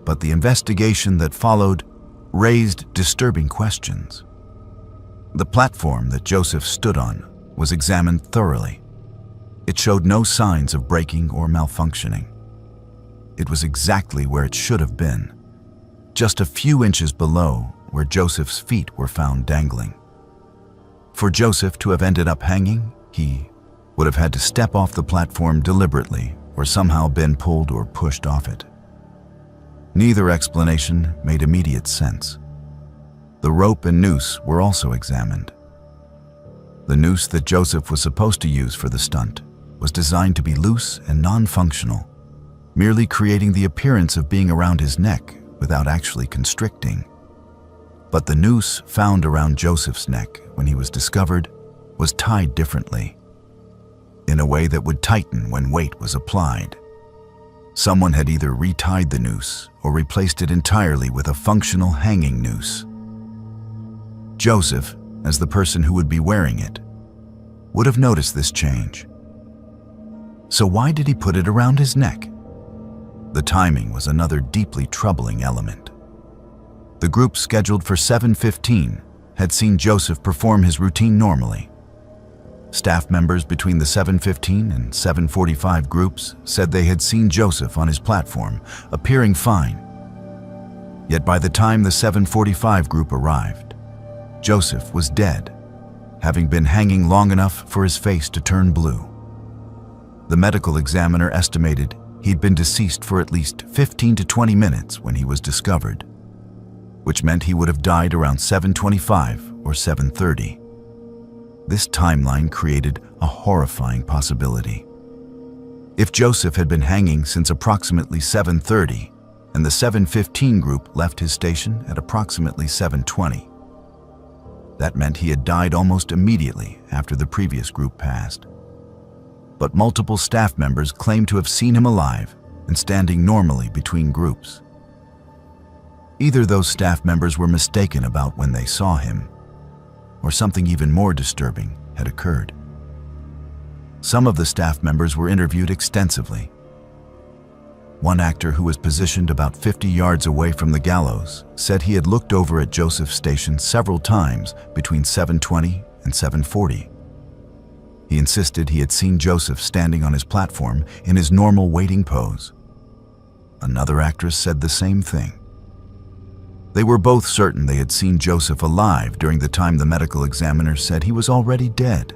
Speaker 1: But the investigation that followed raised disturbing questions. The platform that Joseph stood on was examined thoroughly. It showed no signs of breaking or malfunctioning. It was exactly where it should have been, just a few inches below where Joseph's feet were found dangling. For Joseph to have ended up hanging, he would have had to step off the platform deliberately or somehow been pulled or pushed off it. Neither explanation made immediate sense. The rope and noose were also examined. The noose that Joseph was supposed to use for the stunt was designed to be loose and non-functional, merely creating the appearance of being around his neck without actually constricting. But the noose found around Joseph's neck when he was discovered was tied differently. in a way that would tighten when weight was applied. Someone had either retied the noose or replaced it entirely with a functional hanging noose. Joseph, as the person who would be wearing it, would have noticed this change. So why did he put it around his neck? The timing was another deeply troubling element. The group scheduled for 7:15 had seen Joseph perform his routine normally. Staff members between the 7:15 and 7:45 groups said they had seen Joseph on his platform, appearing fine. Yet by the time the 7:45 group arrived, Joseph was dead, having been hanging long enough for his face to turn blue. The medical examiner estimated he'd been deceased for at least 15 to 20 minutes when he was discovered, which meant he would have died around 7:25 or 7:30. This timeline created a horrifying possibility. If Joseph had been hanging since approximately 7:30 and the 7:15 group left his station at approximately 7:20, that meant he had died almost immediately after the previous group passed. But multiple staff members claimed to have seen him alive and standing normally between groups. Either those staff members were mistaken about when they saw him, or something even more disturbing had occurred. Some of the staff members were interviewed extensively. One actor who was positioned about 50 yards away from the gallows said he had looked over at Joseph's station several times between 7:20 and 7:40. He insisted he had seen Joseph standing on his platform in his normal waiting pose. Another actress said the same thing. They were both certain they had seen Joseph alive during the time the medical examiner said he was already dead.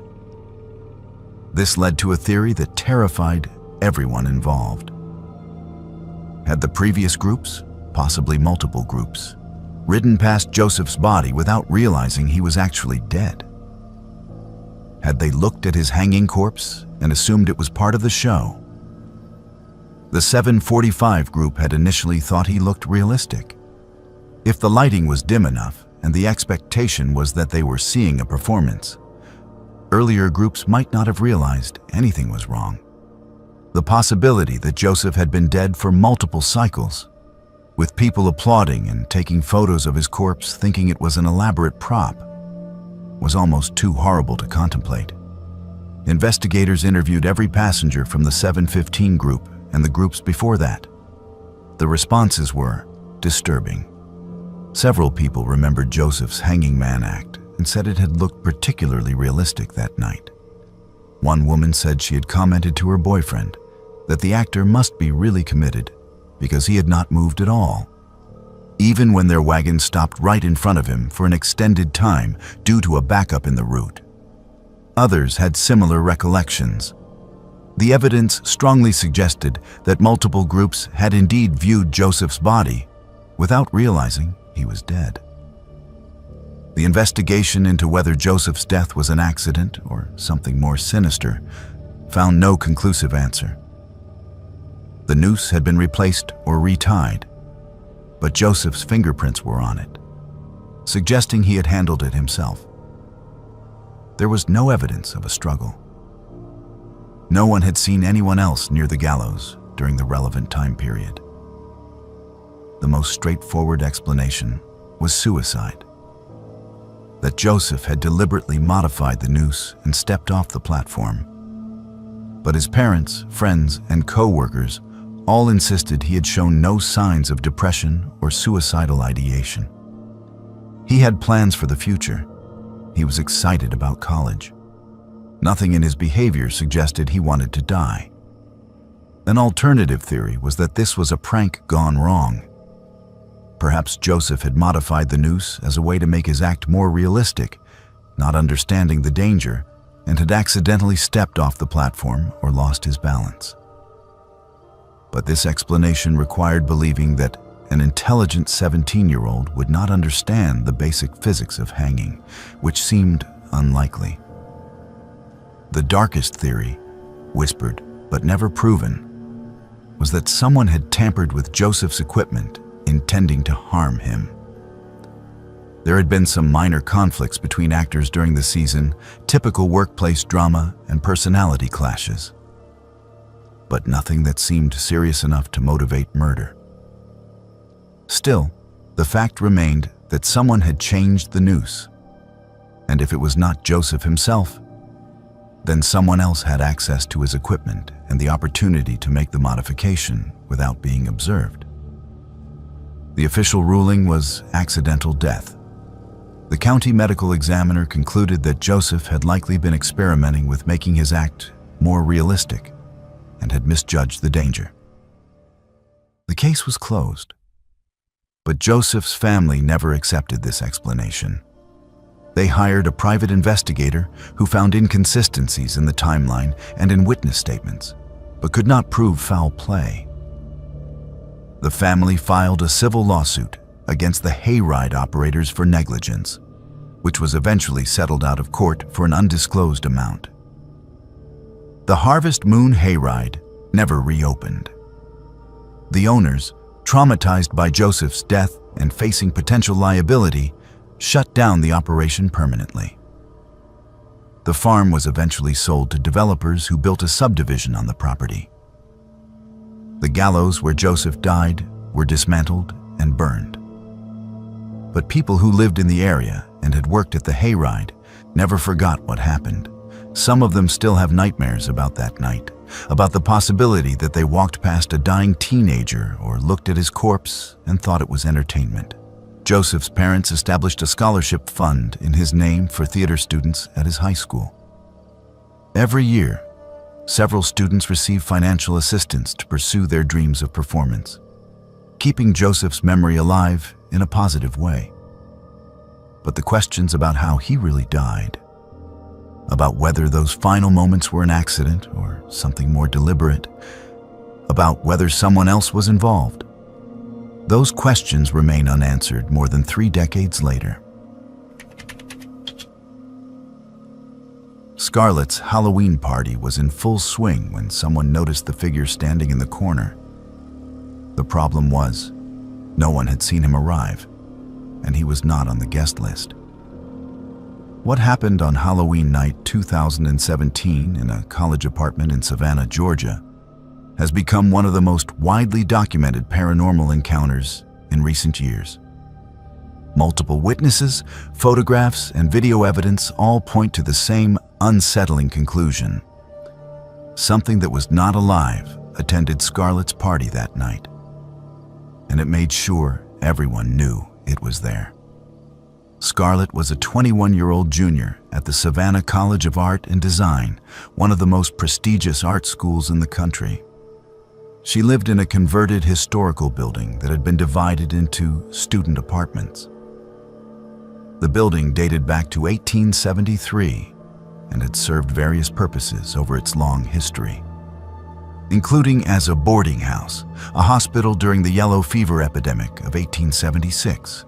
Speaker 1: This led to a theory that terrified everyone involved. Had the previous groups, possibly multiple groups, ridden past Joseph's body without realizing he was actually dead? Had they looked at his hanging corpse and assumed it was part of the show? The 7:45 group had initially thought he looked realistic. If the lighting was dim enough and the expectation was that they were seeing a performance, earlier groups might not have realized anything was wrong. The possibility that Joseph had been dead for multiple cycles, with people applauding and taking photos of his corpse thinking it was an elaborate prop, was almost too horrible to contemplate. Investigators interviewed every passenger from the 7:15 group and the groups before that. The responses were disturbing. Several people remembered Joseph's hanging man act and said it had looked particularly realistic that night. One woman said she had commented to her boyfriend that the actor must be really committed because he had not moved at all, even when their wagon stopped right in front of him for an extended time due to a backup in the route. Others had similar recollections. The evidence strongly suggested that multiple groups had indeed viewed Joseph's body without realizing he was dead. The investigation into whether Joseph's death was an accident or something more sinister found no conclusive answer. The noose had been replaced or retied, but Joseph's fingerprints were on it, suggesting he had handled it himself. There was no evidence of a struggle. No one had seen anyone else near the gallows during the relevant time period. The most straightforward explanation was suicide. That Joseph had deliberately modified the noose and stepped off the platform. But his parents, friends, and co-workers all insisted he had shown no signs of depression or suicidal ideation. He had plans for the future. He was excited about college. Nothing in his behavior suggested he wanted to die. An alternative theory was that this was a prank gone wrong. Perhaps Joseph had modified the noose as a way to make his act more realistic, not understanding the danger, and had accidentally stepped off the platform or lost his balance. But this explanation required believing that an intelligent 17-year-old would not understand the basic physics of hanging, which seemed unlikely. The darkest theory, whispered but never proven, was that someone had tampered with Joseph's equipment intending to harm him. There had been some minor conflicts between actors during the season, typical workplace drama and personality clashes. But nothing that seemed serious enough to motivate murder. Still, the fact remained that someone had changed the noose. And if it was not Joseph himself, then someone else had access to his equipment and the opportunity to make the modification without being observed. The official ruling was accidental death. The county medical examiner concluded that Joseph had likely been experimenting with making his act more realistic and had misjudged the danger. The case was closed. But Joseph's family never accepted this explanation. They hired a private investigator who found inconsistencies in the timeline and in witness statements, but could not prove foul play. The family filed a civil lawsuit against the hayride operators for negligence, which was eventually settled out of court for an undisclosed amount. The Harvest Moon hayride never reopened. The owners, traumatized by Joseph's death and facing potential liability, shut down the operation permanently. The farm was eventually sold to developers who built a subdivision on the property. The gallows where Joseph died were dismantled and burned. But people who lived in the area and had worked at the hayride never forgot what happened. Some of them still have nightmares about that night, about the possibility that they walked past a dying teenager or looked at his corpse and thought it was entertainment. Joseph's parents established a scholarship fund in his name for theater students at his high school. Every year, several students receive financial assistance to pursue their dreams of performance, keeping Joseph's memory alive in a positive way. But the questions about how he really died, about whether those final moments were an accident or something more deliberate, about whether someone else was involved, those questions remain unanswered more than 3 decades later. Scarlett's Halloween party was in full swing when someone noticed the figure standing in the corner. The problem was, no one had seen him arrive, and he was not on the guest list. What happened on Halloween night 2017 in a college apartment in Savannah, Georgia, has become one of the most widely documented paranormal encounters in recent years. Multiple witnesses, photographs, and video evidence all point to the same unsettling conclusion. Something that was not alive attended Scarlett's party that night, and it made sure everyone knew it was there. Scarlett was a 21-year-old junior at the Savannah College of Art and Design, one of the most prestigious art schools in the country. She lived in a converted historical building that had been divided into student apartments. The building dated back to 1873 and had served various purposes over its long history, including as a boarding house, a hospital during the yellow fever epidemic of 1876,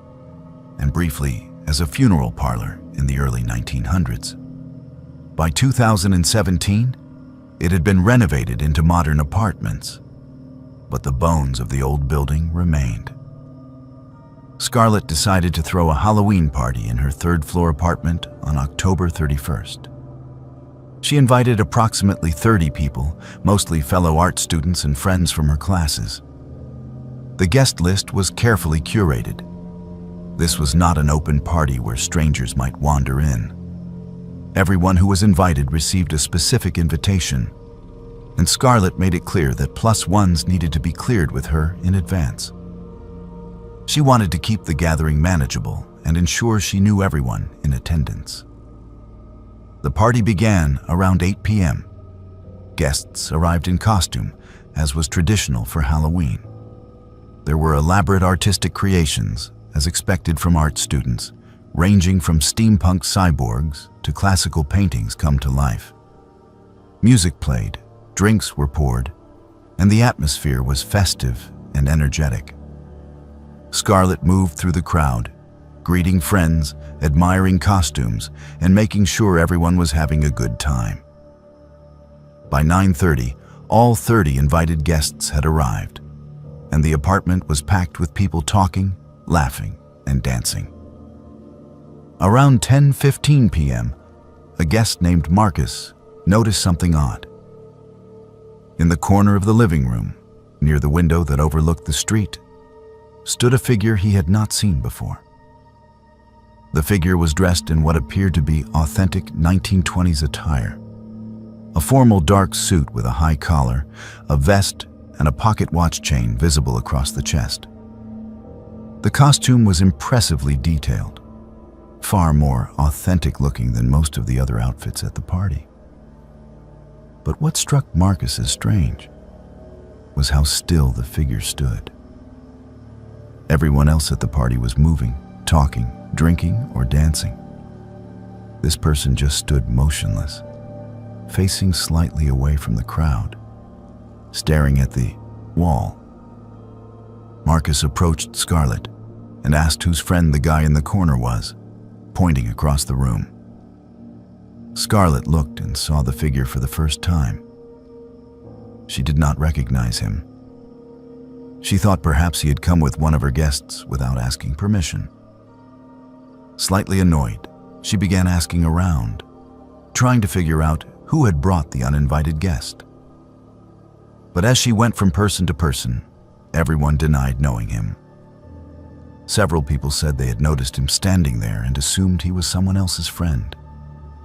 Speaker 1: and briefly as a funeral parlor in the early 1900s. By 2017, it had been renovated into modern apartments, but the bones of the old building remained. Scarlett decided to throw a Halloween party in her third-floor apartment on October 31st. She invited approximately 30 people, mostly fellow art students and friends from her classes. The guest list was carefully curated. This was not an open party where strangers might wander in. Everyone who was invited received a specific invitation, and Scarlett made it clear that +1s needed to be cleared with her in advance. She wanted to keep the gathering manageable and ensure she knew everyone in attendance. The party began around 8 p.m. Guests arrived in costume, as was traditional for Halloween. There were elaborate artistic creations, as expected from art students, ranging from steampunk cyborgs to classical paintings come to life. Music played, drinks were poured, and the atmosphere was festive and energetic. Scarlett moved through the crowd, greeting friends, admiring costumes, and making sure everyone was having a good time. By 9:30, all 30 invited guests had arrived, and the apartment was packed with people talking, laughing, and dancing. Around 10:15 p.m., a guest named Marcus noticed something odd. In the corner of the living room, near the window that overlooked the street, stood a figure he had not seen before. The figure was dressed in what appeared to be authentic 1920s attire. A formal dark suit with a high collar, a vest, and a pocket watch chain visible across the chest. The costume was impressively detailed, far more authentic looking than most of the other outfits at the party. But what struck Marcus as strange was how still the figure stood. Everyone else at the party was moving, talking, drinking, or dancing. This person just stood motionless, facing slightly away from the crowd, staring at the wall. Marcus approached Scarlett and asked whose friend the guy in the corner was, pointing across the room. Scarlett looked and saw the figure for the first time. She did not recognize him. She thought perhaps he had come with one of her guests without asking permission. Slightly annoyed, she began asking around, trying to figure out who had brought the uninvited guest. But as she went from person to person, everyone denied knowing him. Several people said they had noticed him standing there and assumed he was someone else's friend.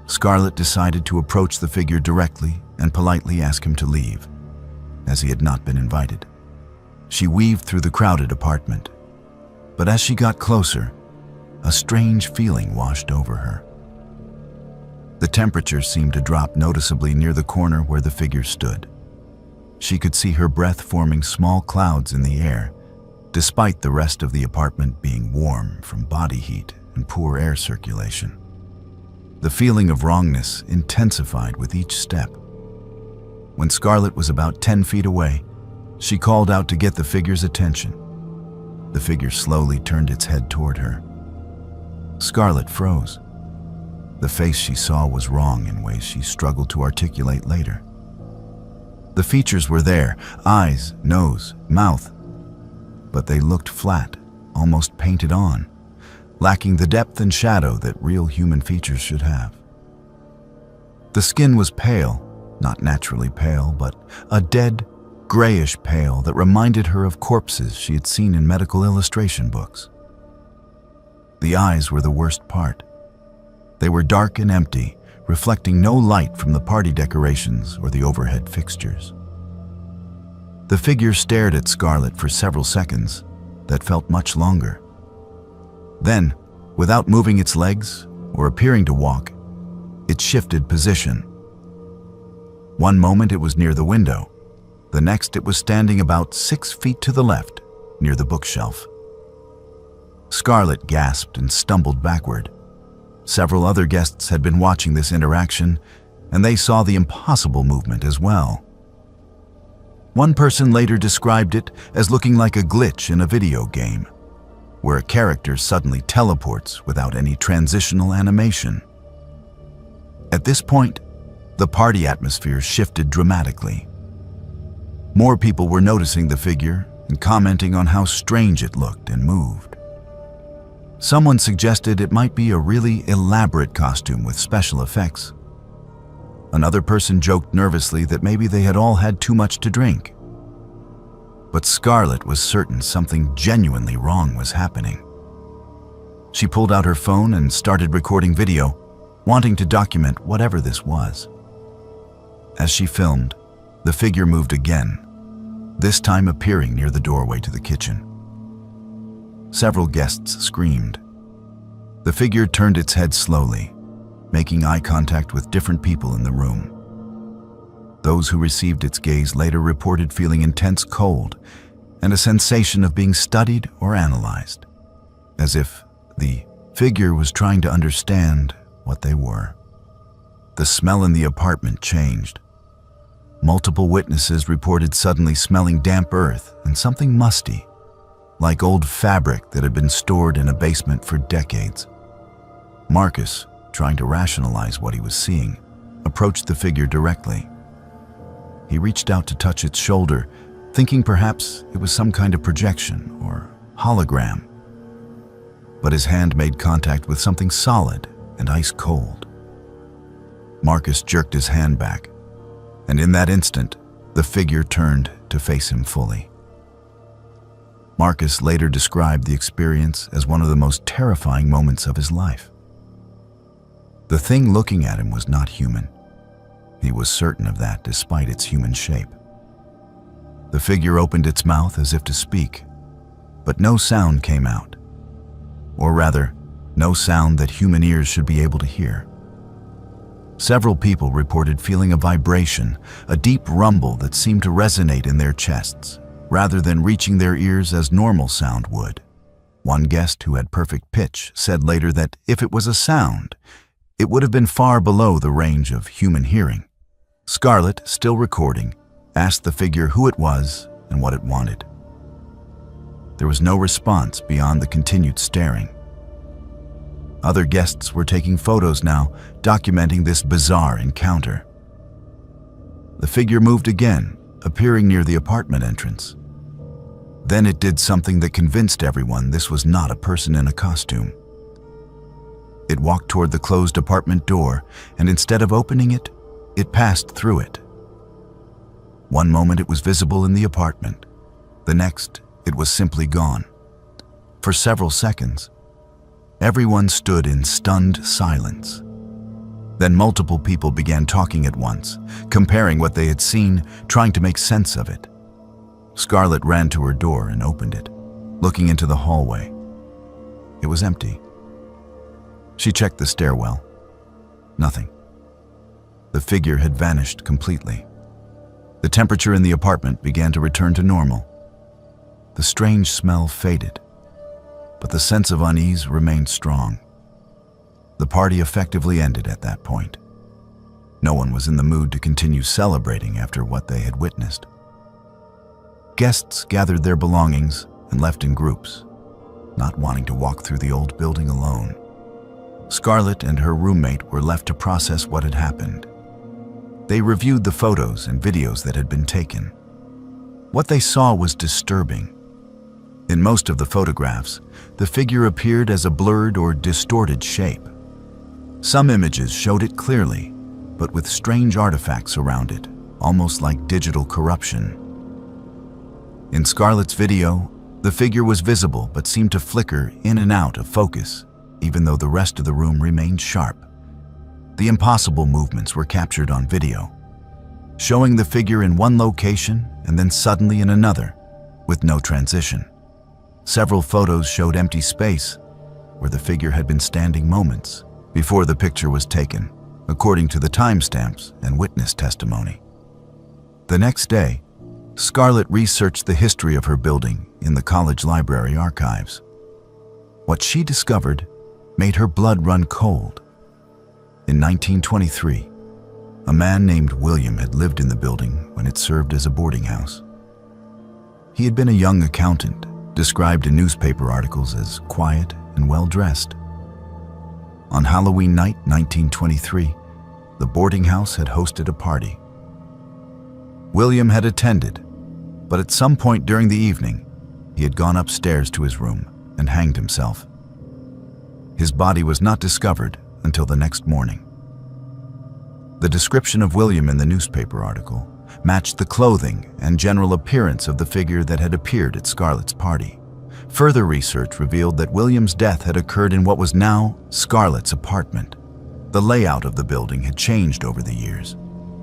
Speaker 1: Scarlett decided to approach the figure directly and politely ask him to leave, as he had not been invited. She weaved through the crowded apartment, but as she got closer, a strange feeling washed over her. The temperature seemed to drop noticeably near the corner where the figure stood. She could see her breath forming small clouds in the air, despite the rest of the apartment being warm from body heat and poor air circulation. The feeling of wrongness intensified with each step. When Scarlett was about 10 feet away, she called out to get the figure's attention. The figure slowly turned its head toward her. Scarlett froze. The face she saw was wrong in ways she struggled to articulate later. The features were there, eyes, nose, mouth, but they looked flat, almost painted on, lacking the depth and shadow that real human features should have. The skin was pale, not naturally pale, but a dead, grayish pale that reminded her of corpses she had seen in medical illustration books. The eyes were the worst part. They were dark and empty, reflecting no light from the party decorations or the overhead fixtures. The figure stared at Scarlett for several seconds that felt much longer. Then, without moving its legs or appearing to walk, it shifted position. One moment it was near the window. The next it was standing about 6 feet to the left, near the bookshelf. Scarlett gasped and stumbled backward. Several other guests had been watching this interaction, and they saw the impossible movement as well. One person later described it as looking like a glitch in a video game, where a character suddenly teleports without any transitional animation. At this point, the party atmosphere shifted dramatically. More people were noticing the figure and commenting on how strange it looked and moved. Someone suggested it might be a really elaborate costume with special effects. Another person joked nervously that maybe they had all had too much to drink. But Scarlett was certain something genuinely wrong was happening. She pulled out her phone and started recording video, wanting to document whatever this was. As she filmed, the figure moved again, this time appearing near the doorway to the kitchen. Several guests screamed. The figure turned its head slowly, making eye contact with different people in the room. Those who received its gaze later reported feeling intense cold and a sensation of being studied or analyzed, as if the figure was trying to understand what they were. The smell in the apartment changed. Multiple witnesses reported suddenly smelling damp earth and something musty, like old fabric that had been stored in a basement for decades. Marcus, trying to rationalize what he was seeing, approached the figure directly. He reached out to touch its shoulder, thinking perhaps it was some kind of projection or hologram. but his hand made contact with something solid and ice cold. Marcus jerked his hand back, and in that instant, the figure turned to face him fully. Marcus later described the experience as one of the most terrifying moments of his life. The thing looking at him was not human. He was certain of that despite its human shape. The figure opened its mouth as if to speak, but no sound came out. Or rather, no sound that human ears should be able to hear. Several people reported feeling a vibration, a deep rumble that seemed to resonate in their chests, rather than reaching their ears as normal sound would. One guest who had perfect pitch said later that if it was a sound, it would have been far below the range of human hearing. Scarlett, still recording, asked the figure who it was and what it wanted. There was no response beyond the continued staring. Other guests were taking photos now, documenting this bizarre encounter. The figure moved again, appearing near the apartment entrance. Then it did something that convinced everyone this was not a person in a costume. It walked toward the closed apartment door, and instead of opening it, it passed through it. One moment it was visible in the apartment. The next, it was simply gone. For several seconds, everyone stood in stunned silence. Then multiple people began talking at once, comparing what they had seen, trying to make sense of it. Scarlett ran to her door and opened it, looking into the hallway. It was empty. She checked the stairwell. Nothing. The figure had vanished completely. The temperature in the apartment began to return to normal. The strange smell faded, but the sense of unease remained strong. The party effectively ended at that point. No one was in the mood to continue celebrating after what they had witnessed. Guests gathered their belongings and left in groups, not wanting to walk through the old building alone. Scarlett and her roommate were left to process what had happened. They reviewed the photos and videos that had been taken. What they saw was disturbing. In most of the photographs, the figure appeared as a blurred or distorted shape. Some images showed it clearly, but with strange artifacts around it, almost like digital corruption. In Scarlett's video, the figure was visible but seemed to flicker in and out of focus, even though the rest of the room remained sharp. The impossible movements were captured on video, showing the figure in one location and then suddenly in another, with no transition. Several photos showed empty space, where the figure had been standing moments before the picture was taken, according to the timestamps and witness testimony. The next day, Scarlett researched the history of her building in the college library archives. What she discovered made her blood run cold. In 1923, a man named William had lived in the building when it served as a boarding house. He had been a young accountant, described in newspaper articles as quiet and well-dressed. On Halloween night 1923, the boarding house had hosted a party. William had attended, but at some point during the evening, he had gone upstairs to his room and hanged himself. His body was not discovered until the next morning. The description of William in the newspaper article matched the clothing and general appearance of the figure that had appeared at Scarlett's party. Further research revealed that William's death had occurred in what was now Scarlett's apartment. The layout of the building had changed over the years,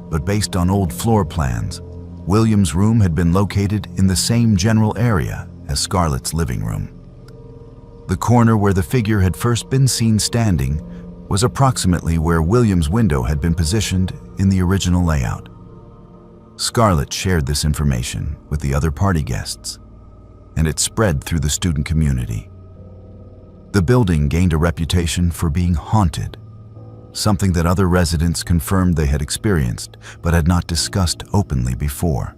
Speaker 1: but based on old floor plans, William's room had been located in the same general area as Scarlett's living room. The corner where the figure had first been seen standing was approximately where William's window had been positioned in the original layout. Scarlett shared this information with the other party guests, and it spread through the student community. The building gained a reputation for being haunted, something that other residents confirmed they had experienced but had not discussed openly before.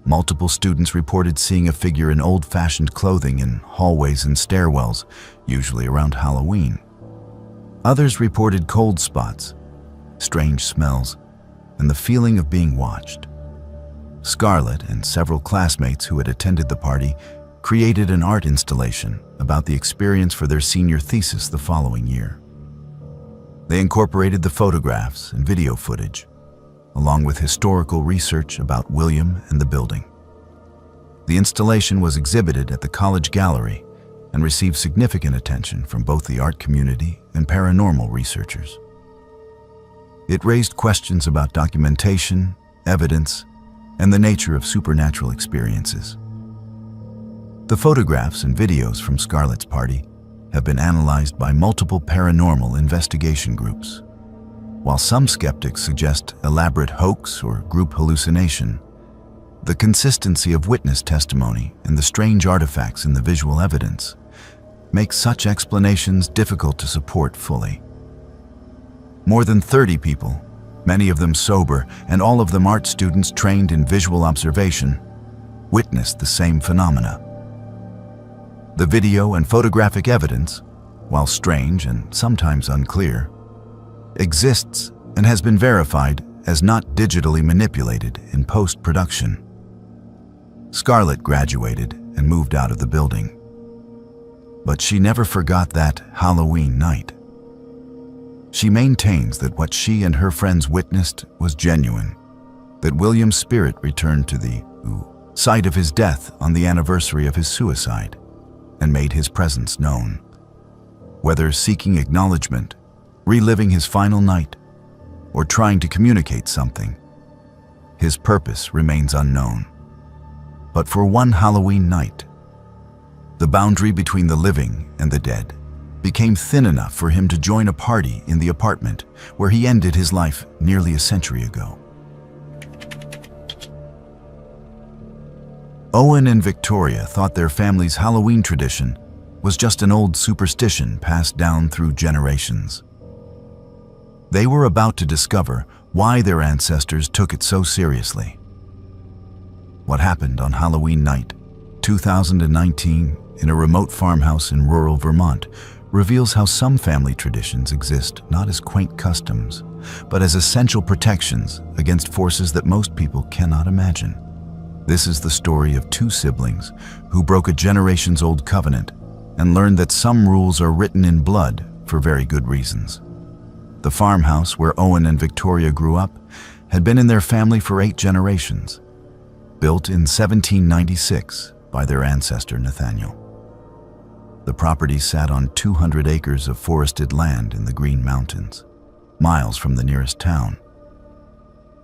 Speaker 1: Multiple students reported seeing a figure in old-fashioned clothing in hallways and stairwells, usually around Halloween. Others reported cold spots, strange smells, and the feeling of being watched. Scarlett and several classmates who had attended the party created an art installation about the experience for their senior thesis the following year. They incorporated the photographs and video footage, along with historical research about William and the building. The installation was exhibited at the college gallery and received significant attention from both the art community and paranormal researchers. It raised questions about documentation, evidence, and the nature of supernatural experiences. The photographs and videos from Scarlett's party have been analyzed by multiple paranormal investigation groups. While some skeptics suggest elaborate hoax or group hallucination, the consistency of witness testimony and the strange artifacts in the visual evidence make such explanations difficult to support fully. More than 30 people, many of them sober and all of them art students trained in visual observation, witnessed the same phenomena. The video and photographic evidence, while strange and sometimes unclear, exists and has been verified as not digitally manipulated in post-production. Scarlett graduated and moved out of the building. But she never forgot that Halloween night. She maintains that what she and her friends witnessed was genuine, that William's spirit returned to the site of his death on the anniversary of his suicide and made his presence known. Whether seeking acknowledgement, reliving his final night, or trying to communicate something, his purpose remains unknown. But for one Halloween night, the boundary between the living and the dead became thin enough for him to join a party in the apartment where he ended his life nearly a century ago. Owen and Victoria thought their family's Halloween tradition was just an old superstition passed down through generations. They were about to discover why their ancestors took it so seriously. What happened on Halloween night, 2019, in a remote farmhouse in rural Vermont, reveals how some family traditions exist not as quaint customs, but as essential protections against forces that most people cannot imagine. This is the story of two siblings who broke a generations-old covenant and learned that some rules are written in blood for very good reasons. The farmhouse where Owen and Victoria grew up had been in their family for 8 generations, built in 1796 by their ancestor Nathaniel. The property sat on 200 acres of forested land in the Green Mountains, miles from the nearest town.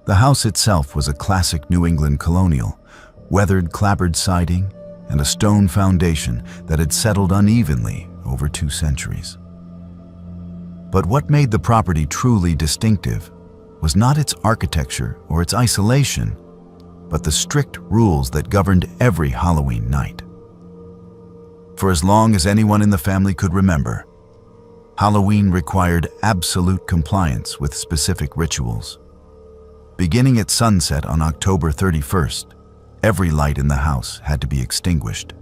Speaker 1: The house itself was a classic New England colonial, weathered clapboard siding and a stone foundation that had settled unevenly over 2 centuries. But what made the property truly distinctive was not its architecture or its isolation, but the strict rules that governed every Halloween night. For as long as anyone in the family could remember, Halloween required absolute compliance with specific rituals. Beginning at sunset on October 31st, every light in the house had to be extinguished.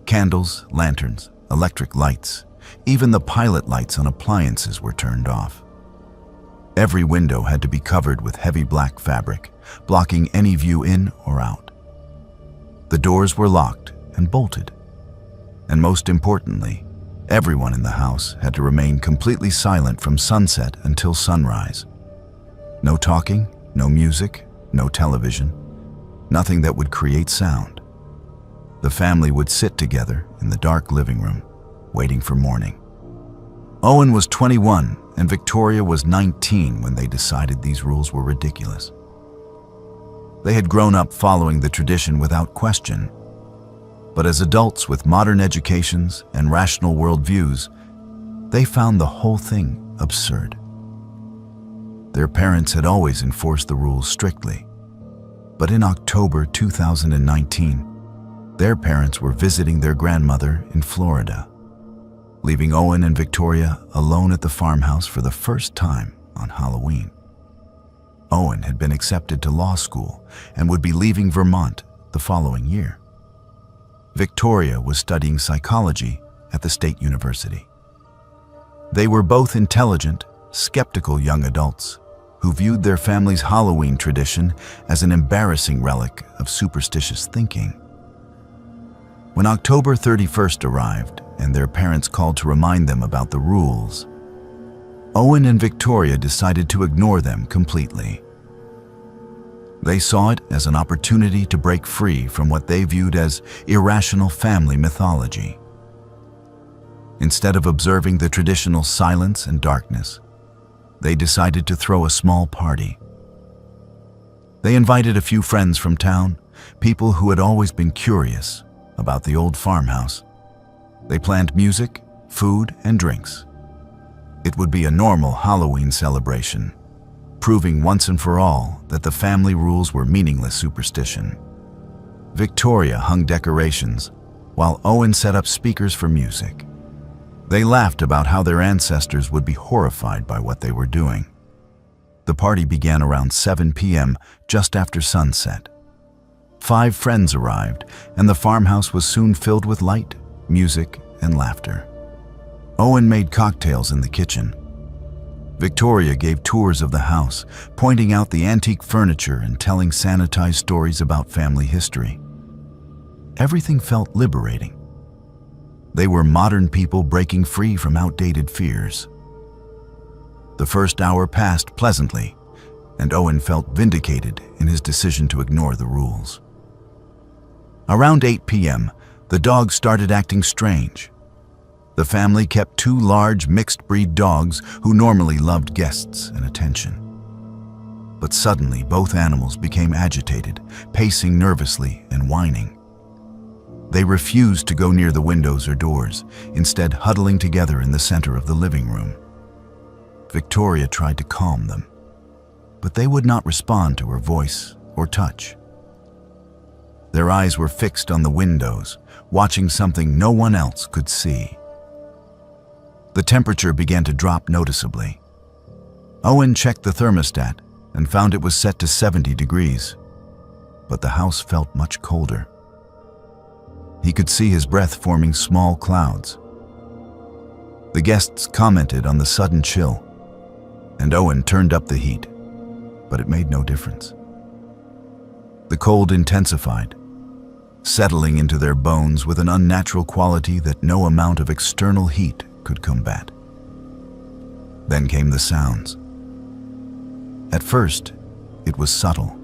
Speaker 1: Candles, lanterns, electric lights, even the pilot lights on appliances were turned off. Every window had to be covered with heavy black fabric, blocking any view in or out. The doors were locked and bolted. And most importantly, everyone in the house had to remain completely silent from sunset until sunrise. No talking, no music, no television, nothing that would create sound. The family would sit together in the dark living room, waiting for morning. Owen was 21 and Victoria was 19 when they decided these rules were ridiculous. They had grown up following the tradition without question, but as adults with modern educations and rational worldviews, they found the whole thing absurd. Their parents had always enforced the rules strictly, but in October 2019, their parents were visiting their grandmother in Florida, leaving Owen and Victoria alone at the farmhouse for the first time on Halloween. Owen had been accepted to law school and would be leaving Vermont the following year. Victoria was studying psychology at the State University. They were both intelligent, skeptical young adults who viewed their family's Halloween tradition as an embarrassing relic of superstitious thinking. When October 31st arrived and their parents called to remind them about the rules, Owen and Victoria decided to ignore them completely. They saw it as an opportunity to break free from what they viewed as irrational family mythology. Instead of observing the traditional silence and darkness, they decided to throw a small party. They invited a few friends from town, people who had always been curious about the old farmhouse. They planned music, food, and drinks. It would be a normal Halloween celebration, proving once and for all that the family rules were meaningless superstition. Victoria hung decorations, while Owen set up speakers for music. They laughed about how their ancestors would be horrified by what they were doing. The party began around 7 p.m., just after sunset. 5 friends arrived, and the farmhouse was soon filled with light, music, and laughter. Owen made cocktails in the kitchen. Victoria gave tours of the house, pointing out the antique furniture and telling sanitized stories about family history. Everything felt liberating. They were modern people breaking free from outdated fears. The first hour passed pleasantly, and Owen felt vindicated in his decision to ignore the rules. Around 8 p.m., the dogs started acting strange. The family kept 2 large mixed-breed dogs who normally loved guests and attention. But suddenly, both animals became agitated, pacing nervously and whining. They refused to go near the windows or doors, instead huddling together in the center of the living room. Victoria tried to calm them, but they would not respond to her voice or touch. Their eyes were fixed on the windows, watching something no one else could see. The temperature began to drop noticeably. Owen checked the thermostat and found it was set to 70 degrees, but the house felt much colder. He could see his breath forming small clouds. The guests commented on the sudden chill, and Owen turned up the heat, but it made no difference. The cold intensified, settling into their bones with an unnatural quality that no amount of external heat could combat. Then came the sounds. At first, it was subtle,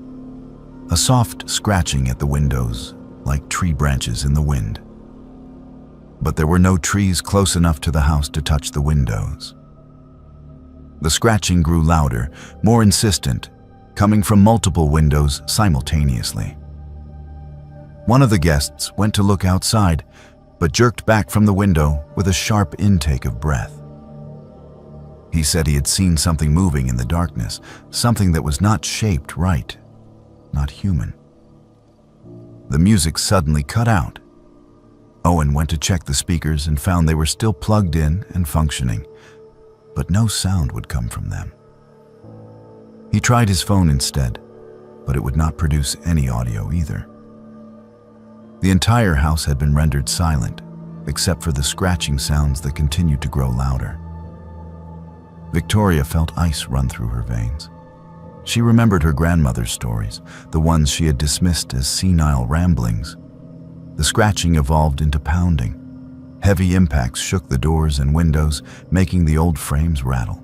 Speaker 1: a soft scratching at the windows, like tree branches in the wind. But there were no trees close enough to the house to touch the windows. The scratching grew louder, more insistent, coming from multiple windows simultaneously. One of the guests went to look outside, but jerked back from the window with a sharp intake of breath. He said he had seen something moving in the darkness, something that was not shaped right, not human. The music suddenly cut out. Owen went to check the speakers and found they were still plugged in and functioning, but no sound would come from them. He tried his phone instead, but it would not produce any audio either. The entire house had been rendered silent, except for the scratching sounds that continued to grow louder. Victoria felt ice run through her veins. She remembered her grandmother's stories, the ones she had dismissed as senile ramblings. The scratching evolved into pounding. Heavy impacts shook the doors and windows, making the old frames rattle.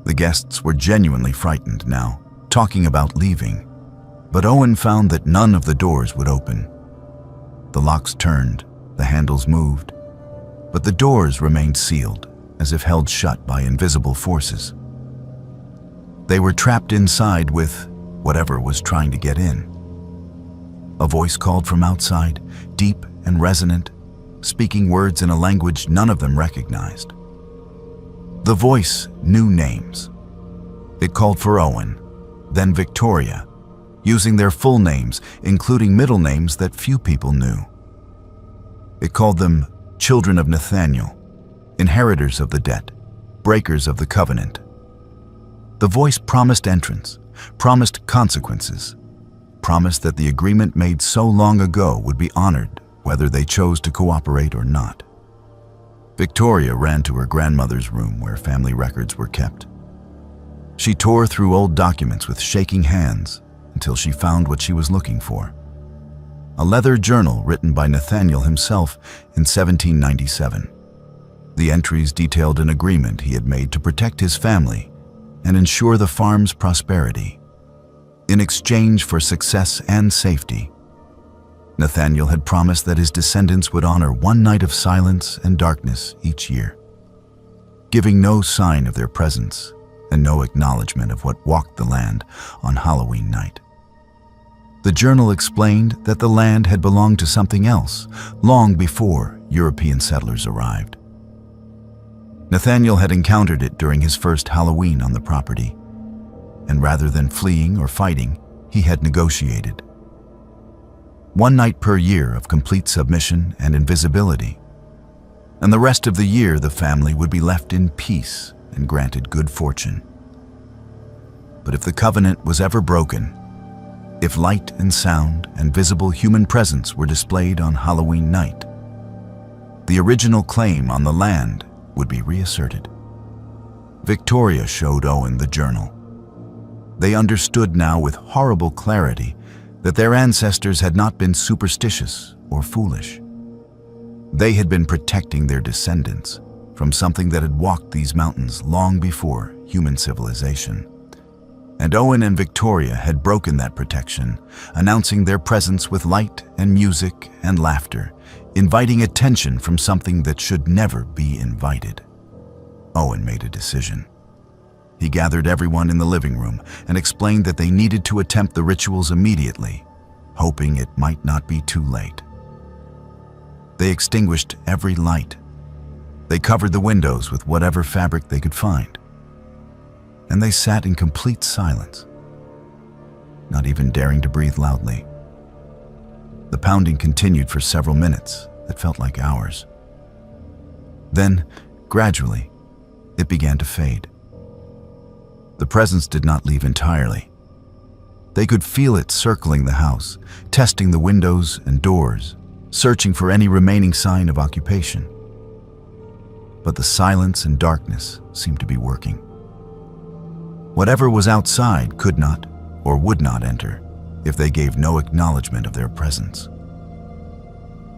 Speaker 1: The guests were genuinely frightened now, talking about leaving. But Owen found that none of the doors would open. The locks turned, the handles moved, but the doors remained sealed, as if held shut by invisible forces. They were trapped inside with whatever was trying to get in. A voice called from outside, deep and resonant, speaking words in a language none of them recognized. The voice knew names. It called for Owen, then Victoria, using their full names, including middle names that few people knew. It called them children of Nathaniel, inheritors of the debt, breakers of the covenant. The voice promised entrance, promised consequences, promised that the agreement made so long ago would be honored, whether they chose to cooperate or not. Victoria ran to her grandmother's room where family records were kept. She tore through old documents with shaking hands until she found what she was looking for. a leather journal written by Nathaniel himself in 1797. The entries detailed an agreement he had made to protect his family and ensure the farm's prosperity. In exchange for success and safety, Nathaniel had promised that his descendants would honor one night of silence and darkness each year, giving no sign of their presence and no acknowledgement of what walked the land on Halloween night. The journal explained that the land had belonged to something else long before European settlers arrived. Nathaniel had encountered it during his first Halloween on the property, and rather than fleeing or fighting, he had negotiated. One night per year of complete submission and invisibility, and the rest of the year the family would be left in peace and granted good fortune. But if the covenant was ever broken, if light and sound and visible human presence were displayed on Halloween night, the original claim on the land would be reasserted. Victoria showed Owen the journal. They understood now with horrible clarity that their ancestors had not been superstitious or foolish. They had been protecting their descendants from something that had walked these mountains long before human civilization. And Owen and Victoria had broken that protection, announcing their presence with light and music and laughter, inviting attention from something that should never be invited. Owen made a decision. He gathered everyone in the living room and explained that they needed to attempt the rituals immediately, hoping it might not be too late. They extinguished every light. They covered the windows with whatever fabric they could find. And they sat in complete silence, not even daring to breathe loudly. The pounding continued for several minutes that felt like hours. Then, gradually, it began to fade. The presence did not leave entirely. They could feel it circling the house, testing the windows and doors, searching for any remaining sign of occupation. But the silence and darkness seemed to be working. Whatever was outside could not or would not enter if they gave no acknowledgement of their presence.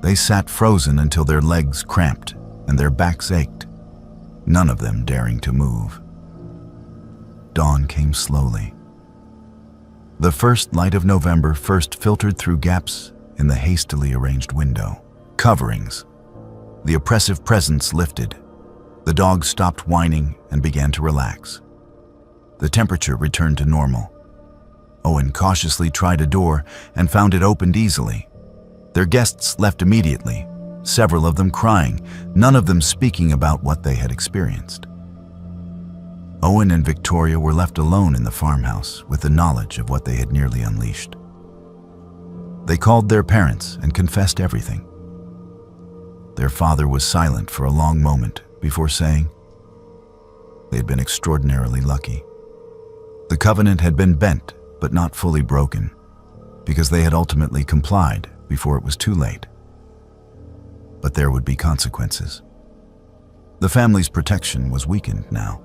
Speaker 1: They sat frozen until their legs cramped and their backs ached, none of them daring to move. Dawn came slowly. The first light of November first filtered through gaps in the hastily arranged window. Coverings. The oppressive presence lifted. The dog stopped whining and began to relax. The temperature returned to normal. Owen cautiously tried a door and found it opened easily. Their guests left immediately, several of them crying, none of them speaking about what they had experienced. Owen and Victoria were left alone in the farmhouse with the knowledge of what they had nearly unleashed. They called their parents and confessed everything. Their father was silent for a long moment before saying they had been extraordinarily lucky. The covenant had been bent but not fully broken, because they had ultimately complied before it was too late. But there would be consequences. The family's protection was weakened now.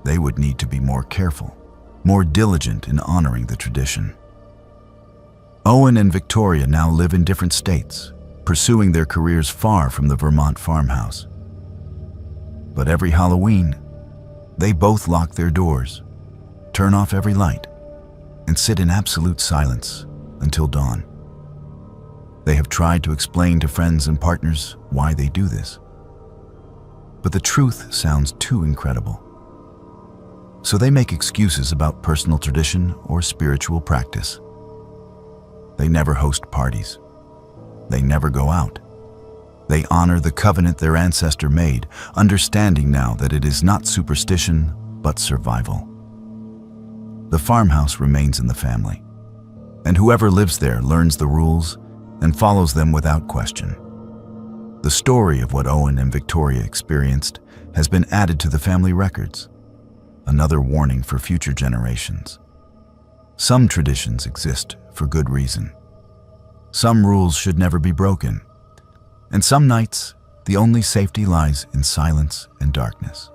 Speaker 1: They would need to be more careful, more diligent in honoring the tradition. Owen and Victoria now live in different states, pursuing their careers far from the Vermont farmhouse. But every Halloween, they both lock their doors, turn off every light, and sit in absolute silence until dawn. They have tried to explain to friends and partners why they do this. But the truth sounds too incredible. So they make excuses about personal tradition or spiritual practice. They never host parties. They never go out. They honor the covenant their ancestor made, understanding now that it is not superstition, but survival. The farmhouse remains in the family, and whoever lives there learns the rules and follows them without question. The story of what Owen and Victoria experienced has been added to the family records, another warning for future generations. Some traditions exist for good reason. Some rules should never be broken. And some nights, the only safety lies in silence and darkness.